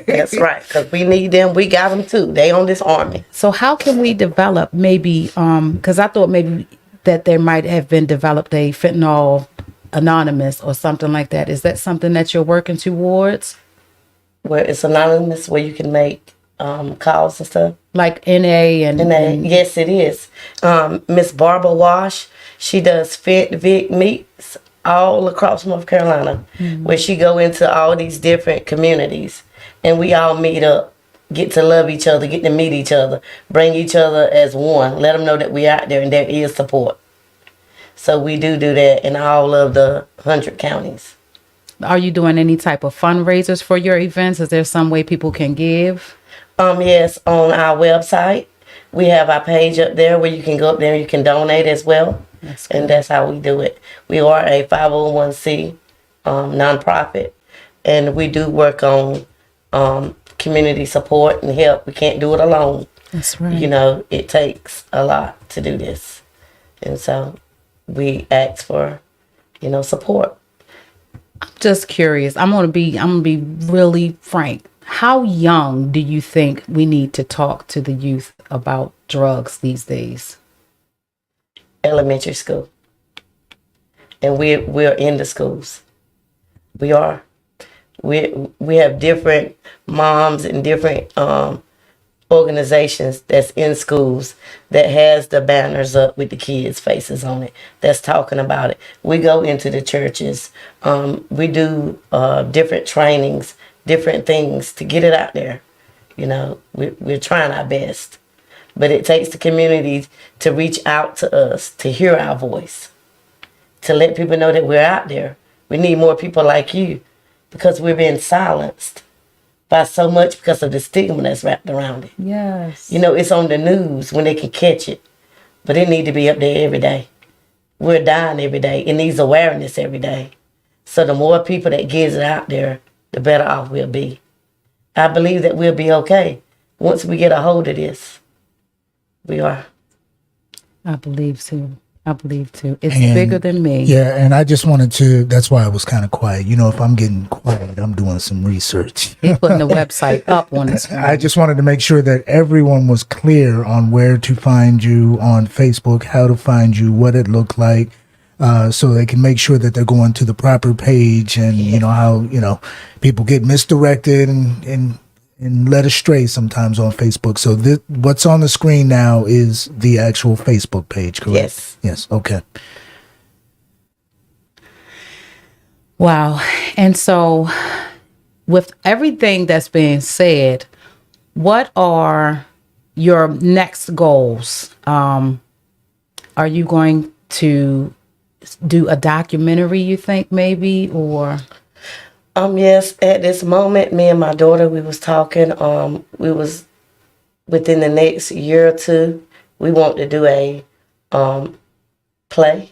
S3: That's right, because we need them. We got them too. They on this army.
S1: So how can we develop maybe, because I thought maybe that there might have been developed a Fentanyl Anonymous or something like that. Is that something that you're working towards?
S3: Where it's anonymous, where you can make calls and stuff.
S1: Like NA and
S3: yes, it is. Miss Barbara Wash, she does Vic meets all across North Carolina, where she go into all these different communities, and we all meet up, get to love each other, get to meet each other, bring each other as one, let them know that we out there and there is support. So we do that in all of the 100 counties.
S1: Are you doing any type of fundraisers for your events? Is there some way people can give?
S3: Yes, on our website. We have our page up there where you can go up there and you can donate as well. And that's how we do it. We are a 501c nonprofit, and we do work on community support and help. We can't do it alone.
S1: That's right.
S3: You know, it takes a lot to do this. And so we ask for, support.
S1: I'm just curious. I'm gonna be really frank. How young do you think we need to talk to the youth about drugs these days?
S3: Elementary school. And we're in the schools. We are. We have different moms and different organizations that's in schools that has the banners up with the kids' faces on it, that's talking about it. We go into the churches. We do different trainings, different things to get it out there. We're trying our best. But it takes the community to reach out to us, to hear our voice, to let people know that we're out there. We need more people like you, because we're being silenced by so much because of the stigma that's wrapped around it.
S1: Yes.
S3: It's on the news when they can catch it, but it need to be up there every day. We're dying every day. It needs awareness every day. So the more people that gets it out there, the better off we'll be. I believe that we'll be okay once we get a hold of this. We are.
S1: I believe so. I believe too. It's
S2: And,
S1: bigger than me.
S2: Yeah, and I just wanted to, that's why I was kind of quiet. You know, if I'm getting quiet, I'm doing some research.
S1: He's putting the website up on the screen.
S2: I just wanted to make sure that everyone was clear on where to find you on Facebook, how to find you, what it looked like, so they can make sure that they're going to the proper page. And you know how people get misdirected and led astray sometimes on Facebook. So what's on the screen now is the actual Facebook page, correct?
S3: Yes.
S2: Yes. Okay.
S1: Wow. And so with everything that's being said, what are your next goals? Are you going to do a documentary, you think, maybe, or?
S3: Yes, at this moment, me and my daughter, we was talking, we was within the next year or two, we want to do a play,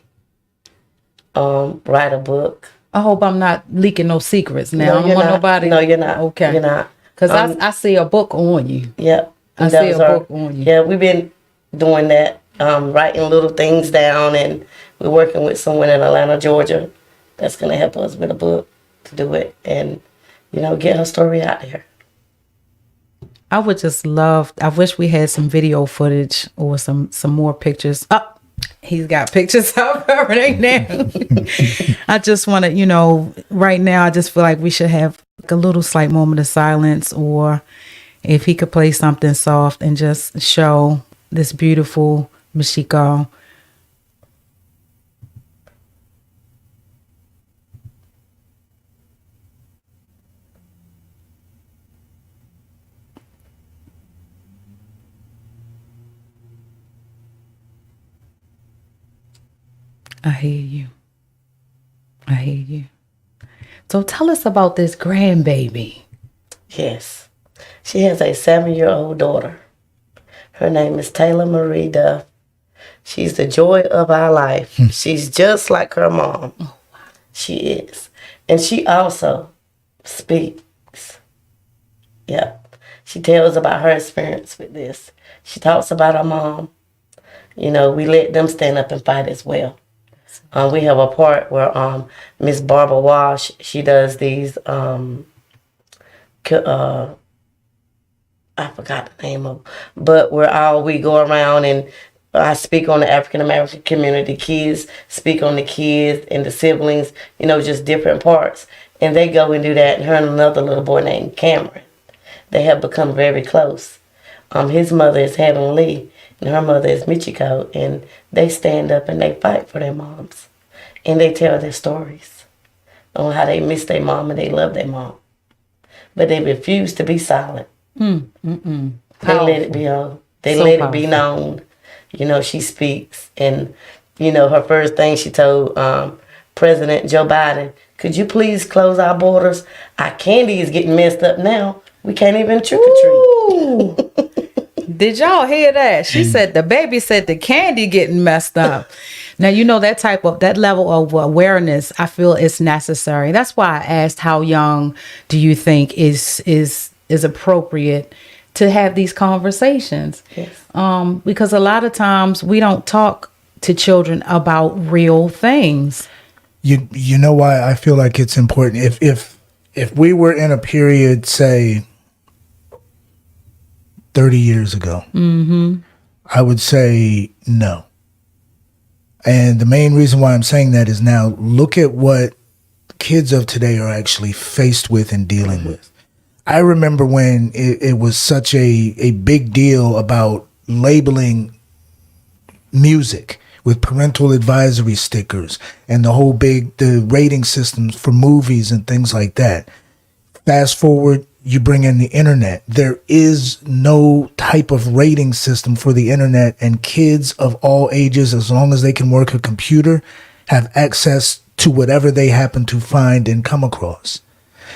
S3: write a book.
S1: I hope I'm not leaking no secrets now. I don't
S3: you're
S1: want
S3: not.
S1: nobody.
S3: No, you're not.
S1: Okay.
S3: You're not.
S1: Because I see a book on you.
S3: Yep.
S1: I see a book on you.
S3: Yeah, we've been doing that, writing little things down, and we're working with someone in Atlanta, Georgia, that's going to help us with a book to do it and, get her story out there.
S1: I would just love, I wish we had some video footage or some more pictures. Oh, he's got pictures up right now. I just want to, right now, I just feel like we should have like a little slight moment of silence, or if he could play something soft and just show this beautiful Michiko. I hear you. I hear you. So tell us about this grandbaby.
S3: Yes. She has a 7-year-old daughter. Her name is Taylor Marie Duff. She's the joy of our life. She's just like her mom. Oh, wow. She is. And she also speaks. Yeah. She tells about her experience with this. She talks about her mom. We let them stand up and fight as well. We have a part where Miss Barbara Walsh, she does these, I forgot the name of them, but we go around and I speak on the African American community, kids speak on the kids and the siblings, just different parts. And they go and do that, and her and another little boy named Cameron, they have become very close. His mother is Helen Lee, and her mother is Michiko, and they stand up and they fight for their moms. And they tell their stories on how they miss their mom and they love their mom. But they refuse to be silent. They let it be known. They so let powerful. It be known. She speaks. And, her first thing she told President Joe Biden, could you please close our borders? Our candy is getting messed up now. We can't even trick or treat.
S1: Did y'all hear that? She said the baby said the candy getting messed up. Now, that level of awareness, I feel is necessary. That's why I asked how young do you think is appropriate to have these conversations?
S3: Yes.
S1: Because a lot of times we don't talk to children about real things.
S2: You know why I feel like it's important? If we were in a period, say, 30 years ago, I would say no. And the main reason why I'm saying that is now look at what kids of today are actually faced with and dealing with. I remember when it was such a big deal about labeling music with parental advisory stickers and the rating systems for movies and things like that. Fast forward, you bring in the internet. There is no type of rating system for the internet, and kids of all ages, as long as they can work a computer, have access to whatever they happen to find and come across.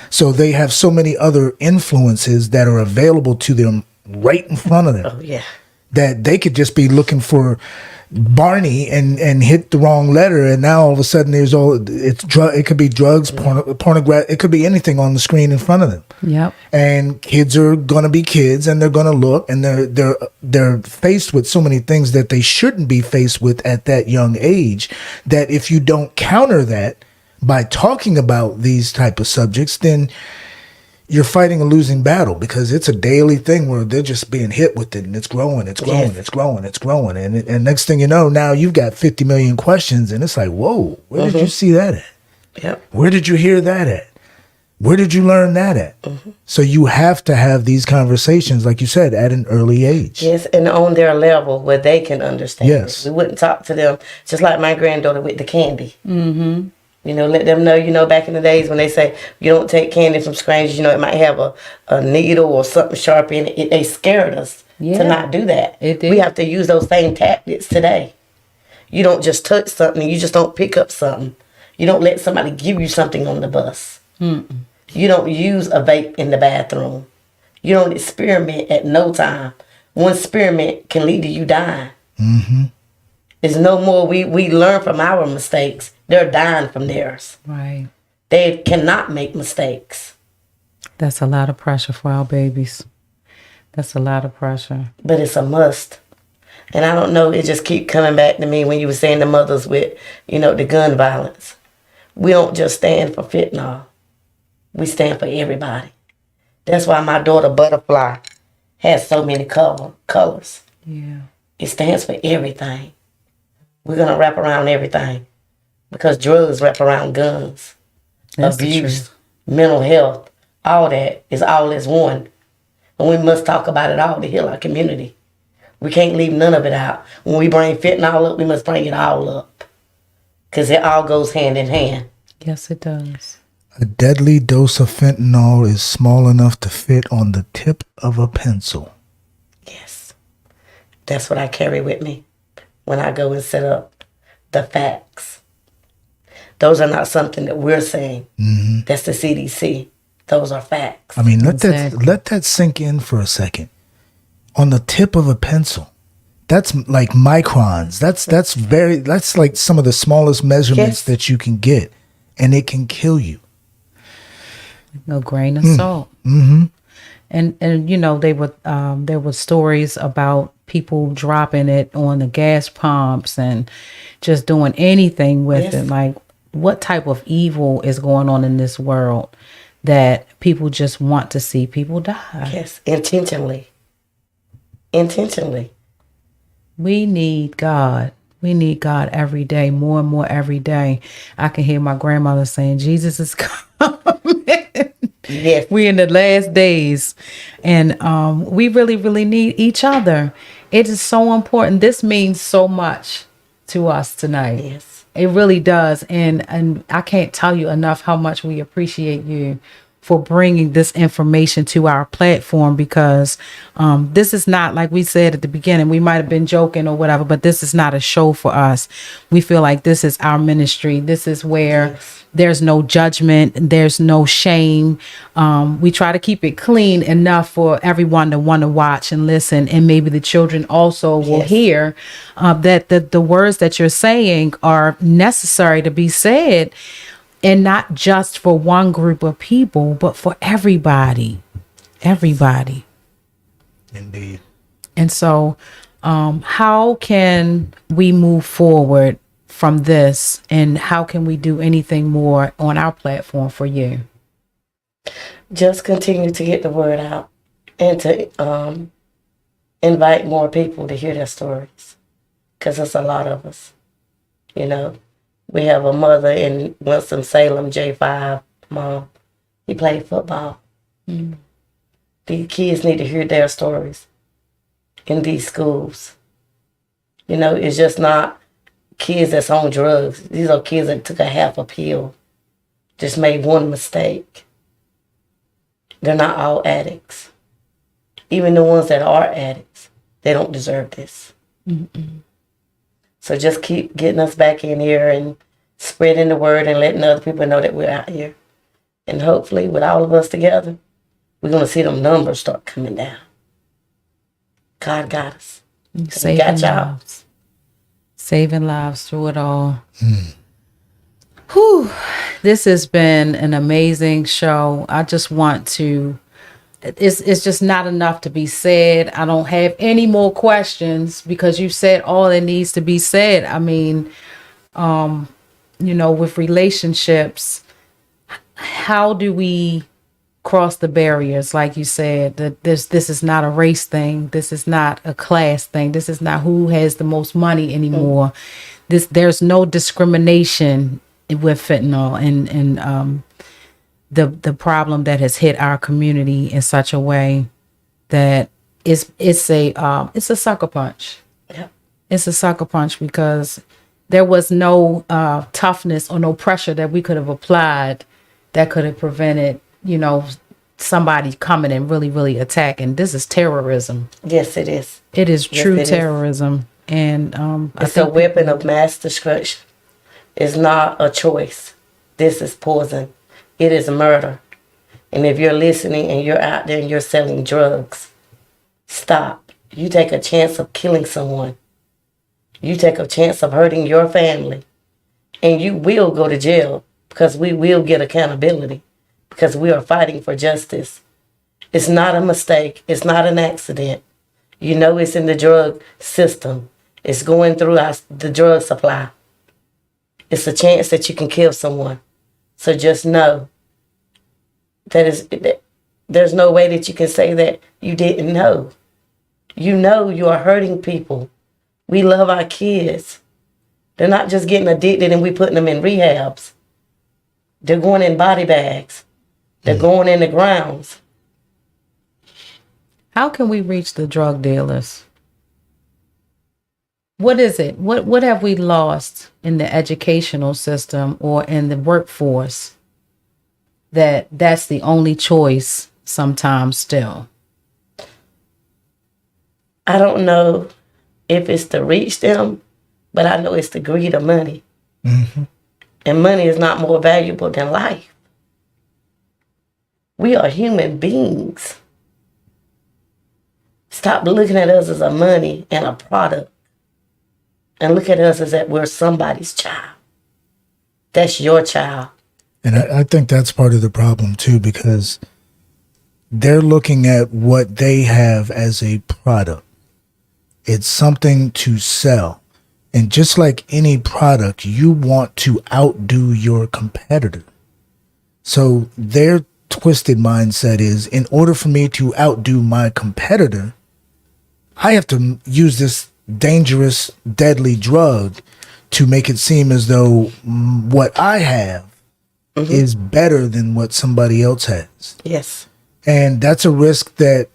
S2: So they have so many other influences that are available to them right in front of them.
S3: Oh, yeah.
S2: That they could just be looking for Barney and hit the wrong letter, and now all of a sudden it could be drugs, pornography, it could be anything on the screen in front of them.
S1: Yep.
S2: And kids are gonna be kids, and they're gonna look, and they're faced with so many things that they shouldn't be faced with at that young age. That if you don't counter that by talking about these type of subjects, then you're fighting a losing battle, because it's a daily thing where they're just being hit with it, and it's growing. And next thing you know, now you've got 50 million questions, and it's like, whoa, where did you see that at?
S3: Yep.
S2: Where did you hear that at? Where did you learn that at? So you have to have these conversations, like you said, at an early age.
S3: Yes, and on their level where they can understand.
S2: Yes.
S3: We wouldn't talk to them just like my granddaughter with the candy. Mm-hmm. Let them know, back in the days when they say you don't take candy from strangers, it might have a needle or something sharp in it. They scared us to not do that.
S1: It did.
S3: We have to use those same tactics today. You don't just touch something. You just don't pick up something. You don't let somebody give you something on the bus. Mm-mm. You don't use a vape in the bathroom. You don't experiment at no time. One experiment can lead to you dying. Mm-hmm. It's no more we learn from our mistakes. They're dying from theirs.
S1: Right.
S3: They cannot make mistakes.
S1: That's a lot of pressure for our babies. That's a lot of pressure.
S3: But it's a must. And I don't know, it just keep coming back to me when you were saying the mothers with, the gun violence. We don't just stand for fentanyl. We stand for everybody. That's why my daughter Butterfly has so many colors.
S1: Yeah.
S3: It stands for everything. We're going to wrap around everything. Because drugs wrap around guns,
S1: That's
S3: abuse, mental health, all that is all as one. And we must talk about it all to heal our community. We can't leave none of it out. When we bring fentanyl up, we must bring it all up. Because it all goes hand in hand.
S1: Yes, it does.
S2: A deadly dose of fentanyl is small enough to fit on the tip of a pencil.
S3: Yes. That's what I carry with me when I go and set up the facts. Those are not something that we're saying. Mm-hmm. That's the CDC. Those are facts.
S2: I mean, let that sink in for a second. On the tip of a pencil, that's like microns. That's like some of the smallest measurements that you can get, and it can kill you.
S1: No grain of salt. Mm-hmm. And there were stories about people dropping it on the gas pumps and just doing anything with it. Like, what type of evil is going on in this world that people just want to see people die?
S3: Yes, intentionally. Intentionally.
S1: We need God. We need God every day, more and more every day. I can hear my grandmother saying, Jesus is coming.
S3: Yes.
S1: We in the last days. And we really, really need each other. It is so important. This means so much to us tonight.
S3: Yes.
S1: It really does. And I can't tell you enough how much we appreciate you for bringing this information to our platform, because this is not, like we said at the beginning, we might have been joking or whatever, but this is not a show for us. We feel like this is our ministry. This is where there's no judgment, there's no shame. We try to keep it clean enough for everyone to want to watch and listen, and maybe the children also will hear that the words that you're saying are necessary to be said. And not just for one group of people, but for everybody. Everybody.
S2: Indeed.
S1: And so how can we move forward from this? And how can we do anything more on our platform for you?
S3: Just continue to get the word out and to invite more people to hear their stories. Because there's a lot of us, We have a mother in Winston-Salem, J5, mom. He played football. Mm. The kids need to hear their stories in these schools. It's just not kids that's on drugs. These are kids that took a half a pill, just made one mistake. They're not all addicts. Even the ones that are addicts, they don't deserve this. Mm-mm. So just keep getting us back in here and spreading the word and letting other people know that we're out here. And hopefully, with all of us together, we're going to see them numbers start coming down. God got us. We got y'all.
S1: Saving lives through it all. Whew. This has been an amazing show. I just want to, it's just not enough to be said. I don't have any more questions because you said all that needs to be said. I mean, with relationships, how do we cross the barriers? Like you said, that this is not a race thing. This is not a class thing. This is not who has the most money anymore. There's no discrimination with fentanyl and the problem that has hit our community in such a way that it's a sucker punch.
S3: Yeah. It's
S1: a sucker punch because there was no toughness or no pressure that we could have applied that could have prevented, somebody coming and really, really attacking. This is terrorism.
S3: Yes, it is.
S1: It is true terrorism. And
S3: it's a weapon of mass destruction. It's not a choice. This is poison. It is murder. And if you're listening and you're out there and you're selling drugs, stop. You take a chance of killing someone. You take a chance of hurting your family. And you will go to jail because we will get accountability because we are fighting for justice. It's not a mistake. It's not an accident. It's in the drug system. It's going through the drug supply. It's a chance that you can kill someone. So just know that there's no way that you can say that you didn't know. You are hurting people. We love our kids. They're not just getting addicted and we putting them in rehabs. They're going in body bags. They're going in the grounds.
S1: How can we reach the drug dealers? What is it? What have we lost in the educational system or in the workforce that's the only choice sometimes still?
S3: I don't know if it's to reach them, but I know it's the greed of money. Mm-hmm. And money is not more valuable than life. We are human beings. Stop looking at us as a money and a product. And look at us as that we're somebody's child. That's your child.
S2: And I think that's part of the problem too, because they're looking at what they have as a product. It's something to sell. And just like any product, you want to outdo your competitor. So their twisted mindset is, in order for me to outdo my competitor, I have to use this dangerous, deadly drug to make it seem as though what I have is better than what somebody else has.
S3: Yes.
S2: And that's a risk that,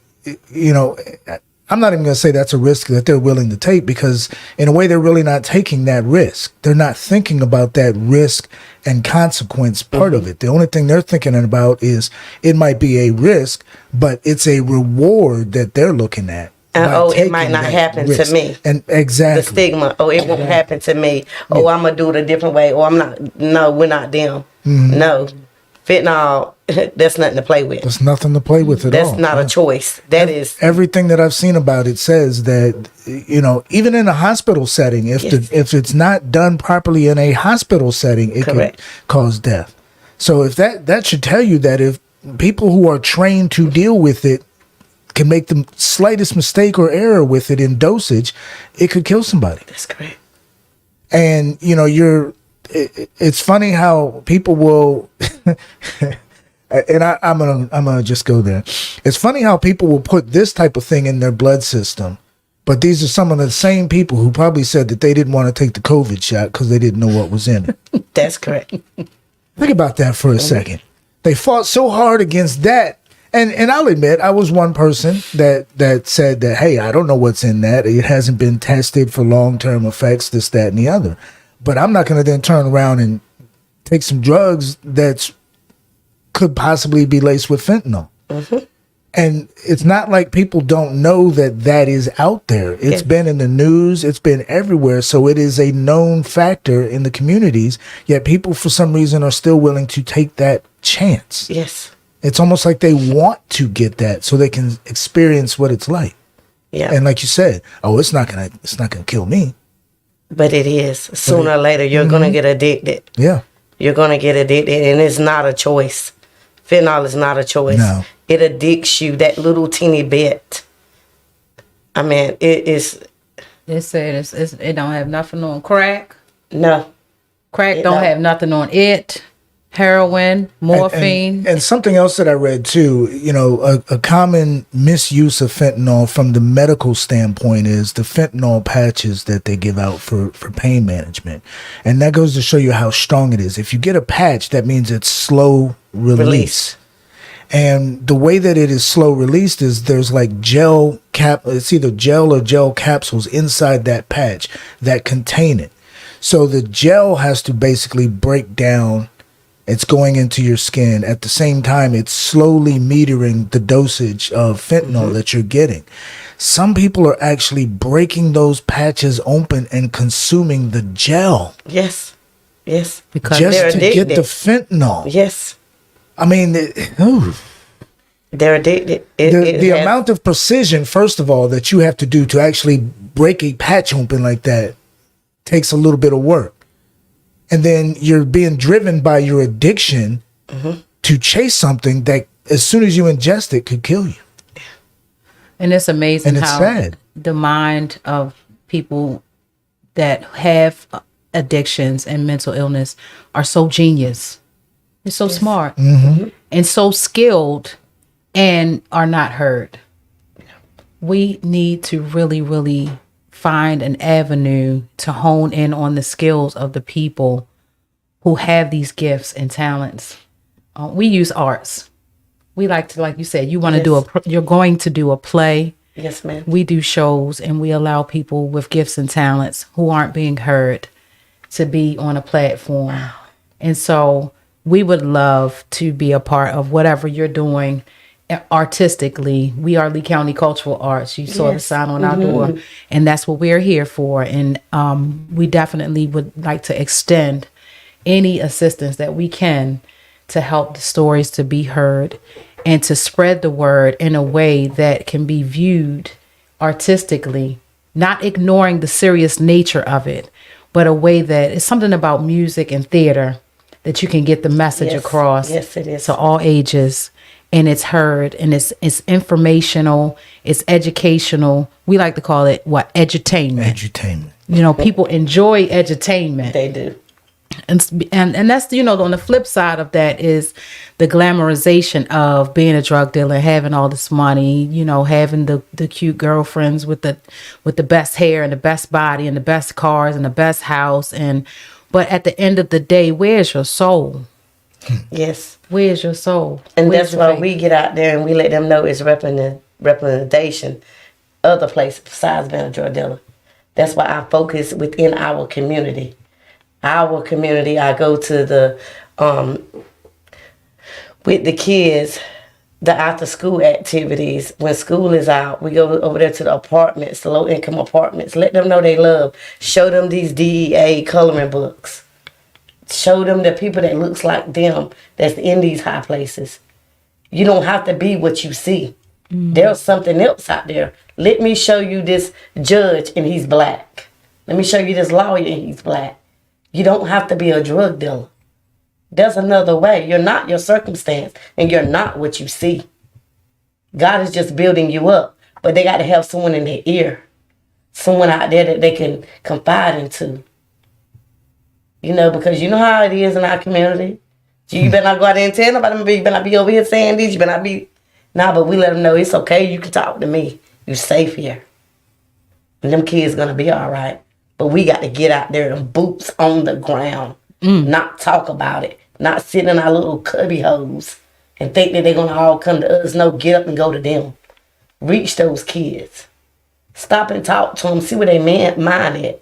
S2: I'm not even going to say that's a risk that they're willing to take, because in a way they're really not taking that risk. They're not thinking about that risk and consequence part of it. The only thing they're thinking about is it might be a risk, but it's a reward that they're looking at.
S3: It might not happen to me.
S2: And exactly.
S3: The stigma. It won't happen to me. I'm going to do it a different way. I'm not. No, we're not them. Mm-hmm. No. Fentanyl, that's nothing to play with.
S2: There's nothing to play with at all.
S3: That's not a choice. That is.
S2: Everything that I've seen about it says that, even in a hospital setting, if it's not done properly in a hospital setting, it could cause death. So if that should tell you that if people who are trained to deal with it can make the slightest mistake or error with it in dosage, it could kill somebody.
S3: That's correct.
S2: And, it's funny how people will, and I'm gonna just go there. It's funny how people will put this type of thing in their blood system, but these are some of the same people who probably said that they didn't want to take the COVID shot because they didn't know what was in it.
S3: That's correct.
S2: Think about that for a second. They fought so hard against that. And I'll admit, I was one person that said that, hey, I don't know what's in that. It hasn't been tested for long-term effects, this, that, and the other. But I'm not going to then turn around and take some drugs that could possibly be laced with fentanyl. Mm-hmm. And it's not like people don't know that is out there. It's been in the news. It's been everywhere. So it is a known factor in the communities. Yet people, for some reason, are still willing to take that chance.
S3: Yes.
S2: It's almost like they want to get that so they can experience what it's like.
S3: Yeah.
S2: And like you said, it's not gonna kill me.
S3: But it is. Sooner or later, you're going to get addicted.
S2: Yeah.
S3: You're going to get addicted, and it's not a choice. Fentanyl is not a choice.
S2: No.
S3: It addicts you, that little teeny bit. I mean, it is...
S1: It said it don't have nothing on crack.
S3: No.
S1: Crack don't have nothing on it. Heroin, morphine.
S2: And something else that I read too, you know, a common misuse of fentanyl from the medical standpoint is the fentanyl patches that they give out for pain management. And that goes to show you how strong it is. If you get a patch, that means it's slow release. And the way that it is slow released is there's like it's either gel or gel capsules inside that patch that contain it. So the gel has to basically break down. It's going into your skin. At the same time, it's slowly metering the dosage of fentanyl that you're getting. Some people are actually breaking those patches open and consuming the gel.
S3: Yes. Yes.
S1: Because
S2: just to get the fentanyl.
S3: Yes.
S2: I mean,
S3: they're addicted.
S2: The amount of precision, first of all, that you have to do to actually break a patch open like that takes a little bit of work. And then you're being driven by your addiction to chase something that as soon as you ingest it could kill you.
S1: And it's amazing
S2: and it's
S1: how
S2: sad.
S1: The mind of people that have addictions and mental illness are so genius. They're so smart and so skilled and are not heard. We need to really, really find an avenue to hone in on the skills of the people who have these gifts and talents. We use arts. We like to, like you said, you want to you're going to do a play.
S3: Yes, ma'am.
S1: We do shows and we allow people with gifts and talents who aren't being heard to be on a platform. Wow. And so we would love to be a part of whatever you're doing artistically. We are Lee County Cultural Arts. You saw the sign on our door, and that's what we're here for. And we definitely would like to extend any assistance that we can to help the stories to be heard and to spread the word in a way that can be viewed artistically, not ignoring the serious nature of it, but a way that it's something about music and theater that you can get the message across to all ages. And it's heard, and it's informational, it's educational. We like to call it edutainment.
S2: Edutainment.
S1: You know, people enjoy edutainment.
S3: They do.
S1: And that's, you know, on the flip side of that is the glamorization of being a drug dealer, having all this money, you know, having the cute girlfriends with the best hair and the best body and the best cars and the best house. But at the end of the day, where's your soul?
S3: Yes.
S1: Where's your soul?
S3: And that's why we get out there and we let them know it's representation other places besides being a drug dealer. That's why I focus within our community. Our community, I go to the with the kids, the after school activities. When school is out, we go over there to the apartments, the low income apartments. Let them know they love. Show them these DEA coloring books. Show them the people that looks like them that's in these high places. You don't have to be what you see. There's something else out there. Let me show you this judge and he's black. Let me show you this lawyer and he's black. You don't have to be a drug dealer. There's another way. You're not your circumstance and you're not what you see. God is just building you up, but they got to have someone in their ear. Someone out there that they can confide into. You know, because you know how it is in our community. You better not go out there and tell nobody. You better not be over here saying this. You better not be. Nah, but we let them know it's okay. You can talk to me. You're safe here. And them kids going to be all right. But we got to get out there and boots on the ground. Not talk about it. Not sit in our little cubby holes and think that they're going to all come to us. No, get up and go to them. Reach those kids. Stop and talk to them. See where they mind at.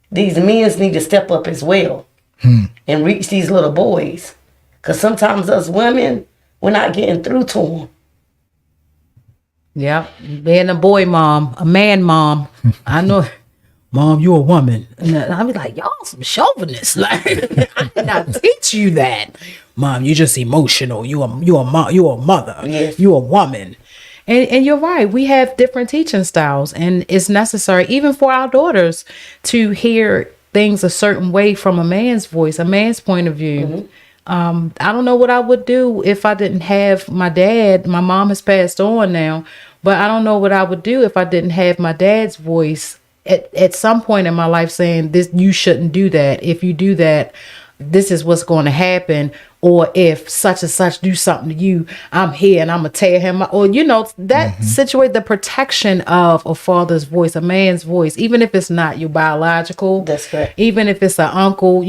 S3: These men need to step up as well and reach these little boys. Because sometimes us women, we're not getting through to them.
S1: Yeah, being a boy mom, a man mom. I know, Mom, you're a woman. And I be like, y'all some chauvinists. Like, I did not teach you that. Mom, you're just emotional. You a mother.
S3: Yes.
S1: You a woman. And you're right. We have different teaching styles, and it's necessary even for our daughters to hear things a certain way from a man's voice, a man's point of view. I don't know what I would do if I didn't have my dad. My mom has passed on now, but I don't know what I would do if I didn't have my dad's voice at some point in my life saying this, you shouldn't do that. If you do that, this is what's going to happen. Or if such and such do something to you, I'm here and I'm gonna tear him up. Or that situate the protection of a father's voice, a man's voice, even if it's not your biological.
S3: That's correct.
S1: Even if it's an uncle,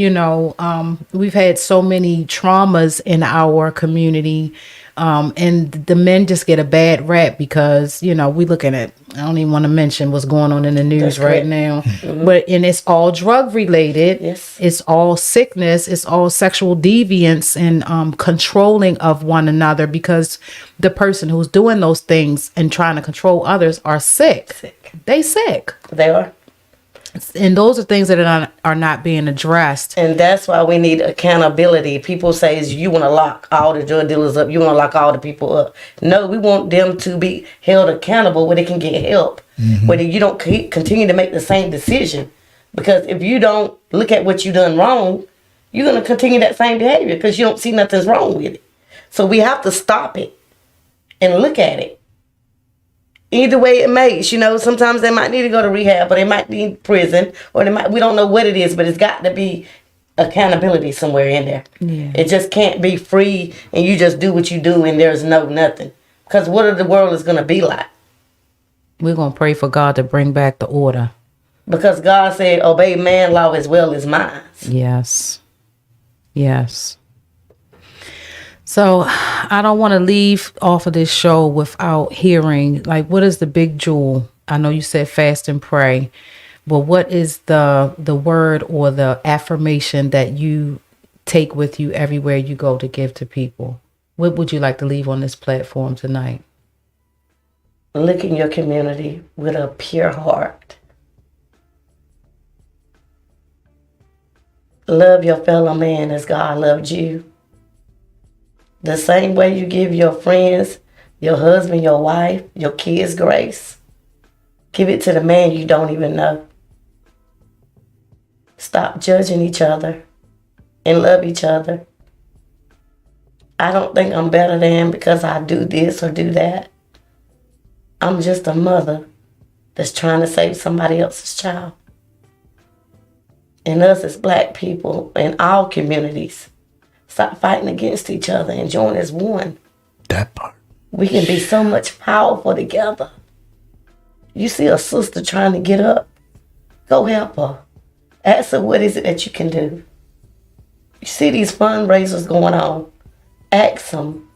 S1: we've had so many traumas in our community. And the men just get a bad rap because, we looking at, I don't even want to mention what's going on in the news right now, and it's all drug related.
S3: Yes.
S1: It's all sickness. It's all sexual deviance and controlling of one another because the person who's doing those things and trying to control others are sick. They sick.
S3: They are.
S1: And those are things that are not being addressed.
S3: And that's why we need accountability. People say you want to lock all the drug dealers up. You want to lock all the people up. No, we want them to be held accountable where they can get help. Where you don't continue to make the same decision. Because if you don't look at what you done wrong, you're going to continue that same behavior because you don't see nothing's wrong with it. So we have to stop it and look at it. Either way it makes, sometimes they might need to go to rehab, or they might need prison, or we don't know what it is, but it's got to be accountability somewhere in there.
S1: Yeah.
S3: It just can't be free and you just do what you do and there's nothing. Because what the world is going to be like?
S1: We're going to pray for God to bring back the order.
S3: Because God said, obey man law as well as mine.
S1: Yes. Yes. So I don't want to leave off of this show without hearing, what is the big jewel? I know you said fast and pray, but what is the word or the affirmation that you take with you everywhere you go to give to people? What would you like to leave on this platform tonight?
S3: Look in your community with a pure heart. Love your fellow man as God loved you. The same way you give your friends, your husband, your wife, your kids grace, give it to the man you don't even know. Stop judging each other and love each other. I don't think I'm better than because I do this or do that. I'm just a mother that's trying to save somebody else's child. And us as black people in all communities, stop fighting against each other and join as one.
S2: That part.
S3: We can be so much powerful together. You see a sister trying to get up, go help her. Ask her what is it that you can do. You see these fundraisers going on, ask them.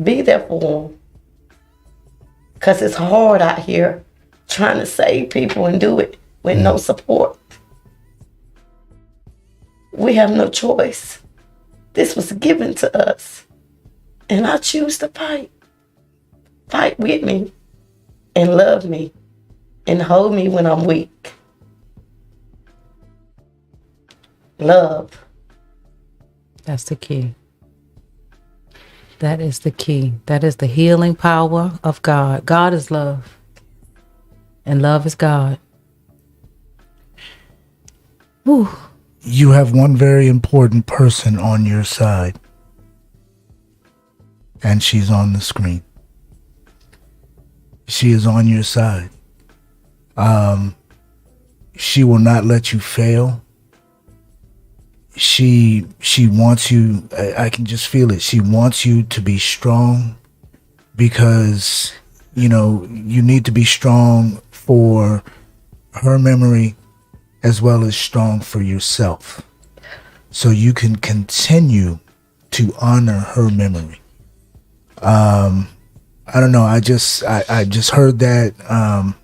S3: Be there for them. Because it's hard out here trying to save people and do it with no support. We have no choice. This was given to us. And I choose to fight. Fight with me. And love me. And hold me when I'm weak. Love.
S1: That's the key. That is the key. That is the healing power of God. God is love. And love is God. Whew.
S2: You have one very important person on your side. And she's on the screen. She is on your side. She will not let you fail. She wants you, I can just feel it. She wants you to be strong because, you need to be strong for her memory as well as strong for yourself. So you can continue to honor her memory. I don't know. I just heard that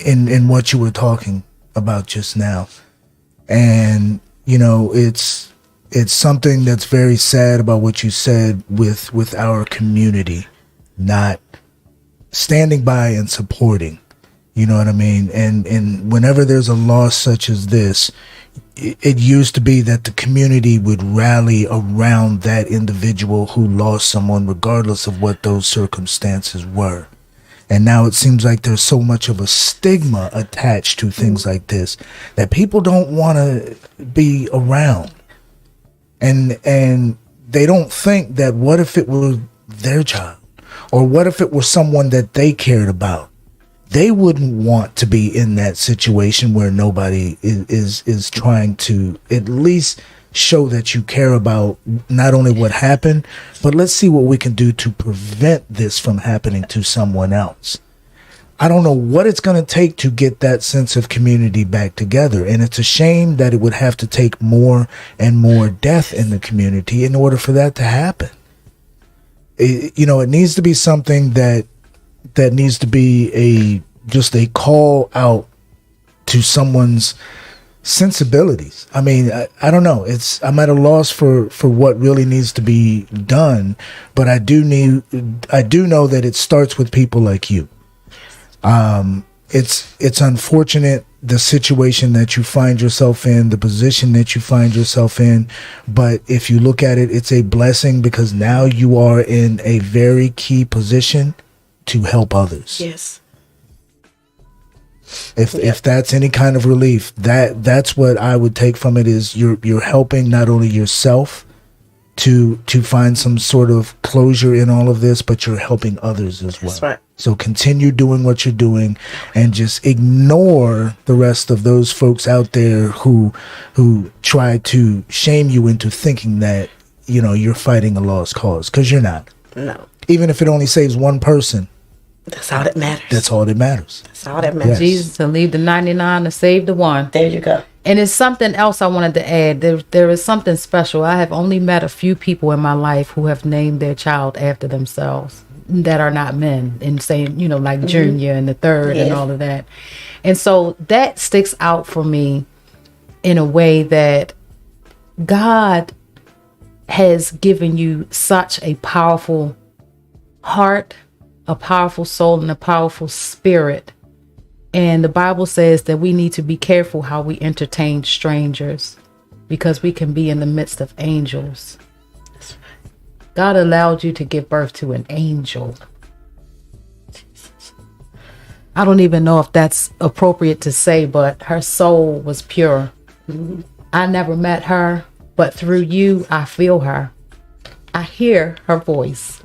S2: in what you were talking about just now. And it's something that's very sad about what you said with our community not standing by and supporting. You know what I mean? And whenever there's a loss such as this, it used to be that the community would rally around that individual who lost someone, regardless of what those circumstances were. And now it seems like there's so much of a stigma attached to things like this that people don't want to be around. And they don't think that what if it were their child, or what if it were someone that they cared about? They wouldn't want to be in that situation where nobody is trying to at least show that you care about not only what happened, but let's see what we can do to prevent this from happening to someone else. I don't know what it's going to take to get that sense of community back together. And it's a shame that it would have to take more and more death in the community in order for that to happen. It needs to be something that needs to be just a call out to someone's sensibilities. I mean, I don't know. I'm at a loss for what really needs to be done, but I do know that it starts with people like you. It's unfortunate, the situation that you find yourself in, the position that you find yourself in, but if you look at it, it's a blessing, because now you are in a very key position to help others.
S3: Yes.
S2: If that's any kind of relief, that's what I would take from it, is you're helping not only yourself to find some sort of closure in all of this, but you're helping others as well.
S3: That's right.
S2: So continue doing what you're doing, and just ignore the rest of those folks out there who try to shame you into thinking that you're fighting a lost cause, because you're not.
S3: No.
S2: Even if it only saves one person.
S3: That's all that matters.
S2: That's all that matters.
S3: That's all that matters.
S2: Yes.
S1: Jesus to leave the 99 to save the one.
S3: There you go.
S1: And it's something else I wanted to add. There is something special. I have only met a few people in my life who have named their child after themselves that are not men, and saying, like Junior and the third and all of that. And so that sticks out for me in a way that God has given you such a powerful heart, a powerful soul, and a powerful spirit. And the Bible says that we need to be careful how we entertain strangers, because we can be in the midst of angels. God allowed you to give birth to an angel. I don't even know if that's appropriate to say, but her soul was pure. I never met her, but through you, I feel her. I hear her voice.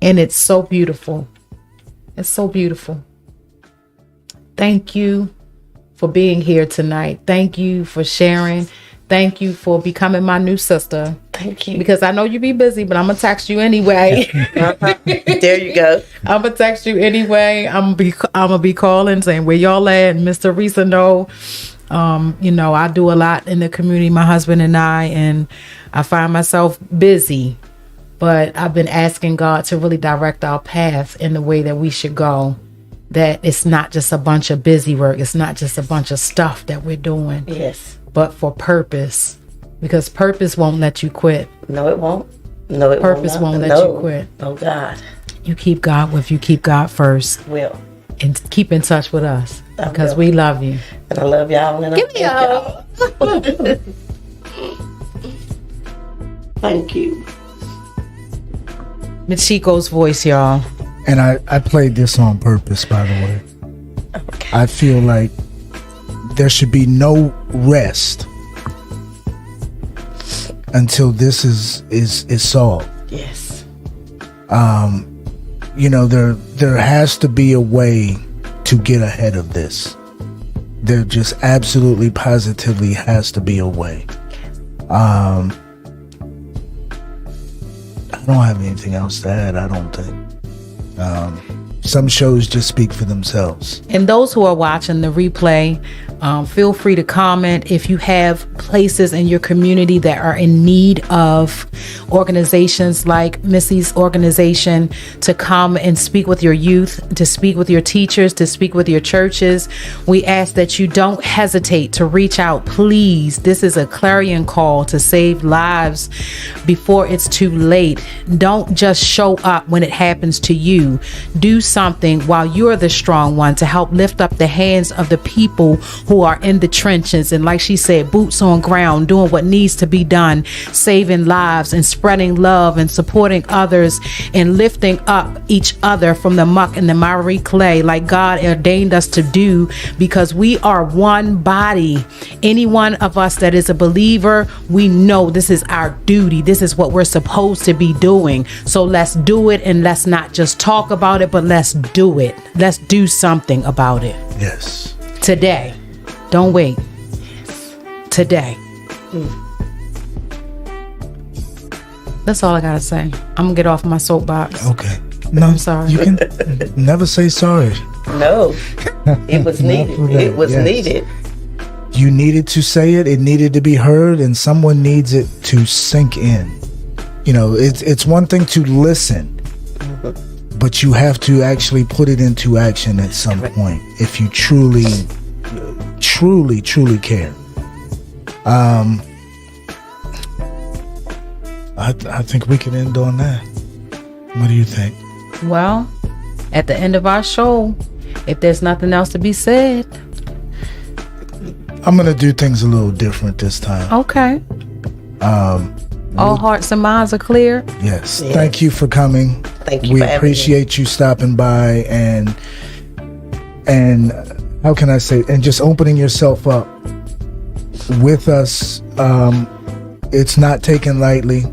S1: And it's so beautiful. It's so beautiful. Thank you for being here tonight. Thank you for sharing. Thank you for becoming my new sister.
S3: Thank you.
S1: Because I know you be busy, but I'm going to text you anyway.
S3: There you go.
S1: I'm going to text you anyway. I'm going to be calling saying, where y'all at? And Mr. Risa know. I do a lot in the community, my husband and I find myself busy. But I've been asking God to really direct our path in the way that we should go. That it's not just a bunch of busy work. It's not just a bunch of stuff that we're doing.
S3: Yes.
S1: But for purpose. Because purpose won't let you quit.
S3: No, it won't. No, it
S1: Purpose won't let you quit.
S3: Oh, God.
S1: You keep God with you. Keep God first.
S3: Will.
S1: And keep in touch with us.
S3: I
S1: Because
S3: will.
S1: we love you.
S3: And I love y'all. And
S1: Give me a hug.
S3: Thank you.
S1: Michiko's voice, y'all.
S2: And I played this on purpose, by the way.
S3: Okay.
S2: I feel like there should be no rest until this is solved.
S3: Yes.
S2: There has to be a way to get ahead of this. There just absolutely positively has to be a way. I don't have anything else to add, I don't think. Some shows just speak for themselves.
S1: And those who are watching the replay, feel free to comment if you have places in your community that are in need of organizations like Missy's organization to come and speak with your youth, to speak with your teachers, to speak with your churches. We ask that you don't hesitate to reach out. Please, this is a clarion call to save lives before it's too late. Don't just show up when it happens to you. Do something something while you're the strong one to help lift up the hands of the people who are in the trenches. And like she said, boots on ground, doing what needs to be done, saving lives and spreading love and supporting others and lifting up each other from the muck and the miry clay like God ordained us to do, because we are one body. Any one of us that is a believer, we know this is our duty. This is what we're supposed to be doing. So let's do it, and let's not just talk about it, but let's do it. Let's do something about it.
S2: Yes.
S1: Today. Don't wait. Today. That's all I gotta say. I'm gonna get off my soapbox.
S2: Okay. No,
S1: I'm sorry.
S2: You can never say sorry.
S3: No, it was needed. It was needed.
S2: You needed to say it. It needed to be heard, and someone needs it to sink in. You know, it's one thing to listen, but you have to actually put it into action at some point if you truly care. I think we can end on that. What do you think?
S1: Well, at the end of our show, if there's nothing else to be said,
S2: I'm gonna do things a little different this time.
S1: okay. All hearts and minds are clear.
S2: Yes. Thank you for coming.
S3: Thank you.
S2: We appreciate you stopping by and how can I say, and just opening yourself up with us. It's not taken lightly.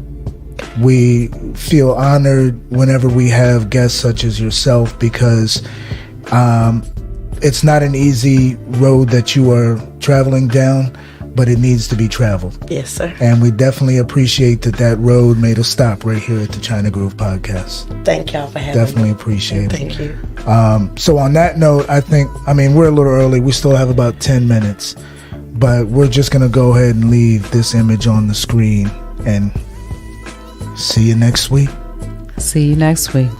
S2: We feel honored whenever we have guests such as yourself, because it's not an easy road that you are traveling down, but it needs to be traveled.
S3: Yes, sir.
S2: And we definitely appreciate that road made a stop right here at the ChynaGroove podcast.
S3: Thank y'all for having
S2: Definitely
S3: me.
S2: appreciate it.
S3: Thank you.
S2: So on that note, we're a little early. We still have about 10 minutes, but we're just going to go ahead and leave this image on the screen and see you next week.
S1: See you next week.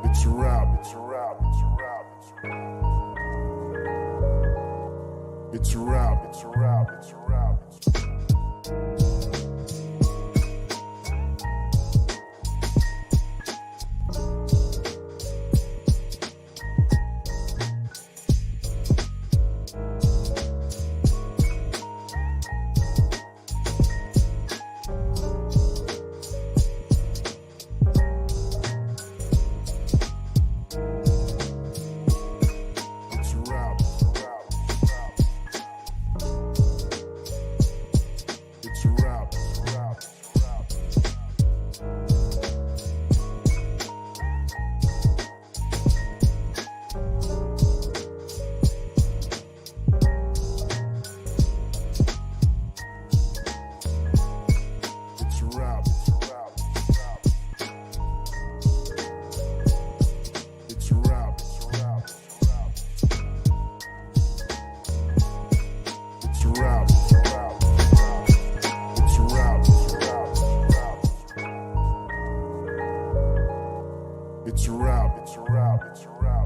S4: It's a wrap. It's a wrap. It's a wrap. It's a wrap. It's a wrap. It's a wrap. It's a wrap. It's a wrap. It's a wrap.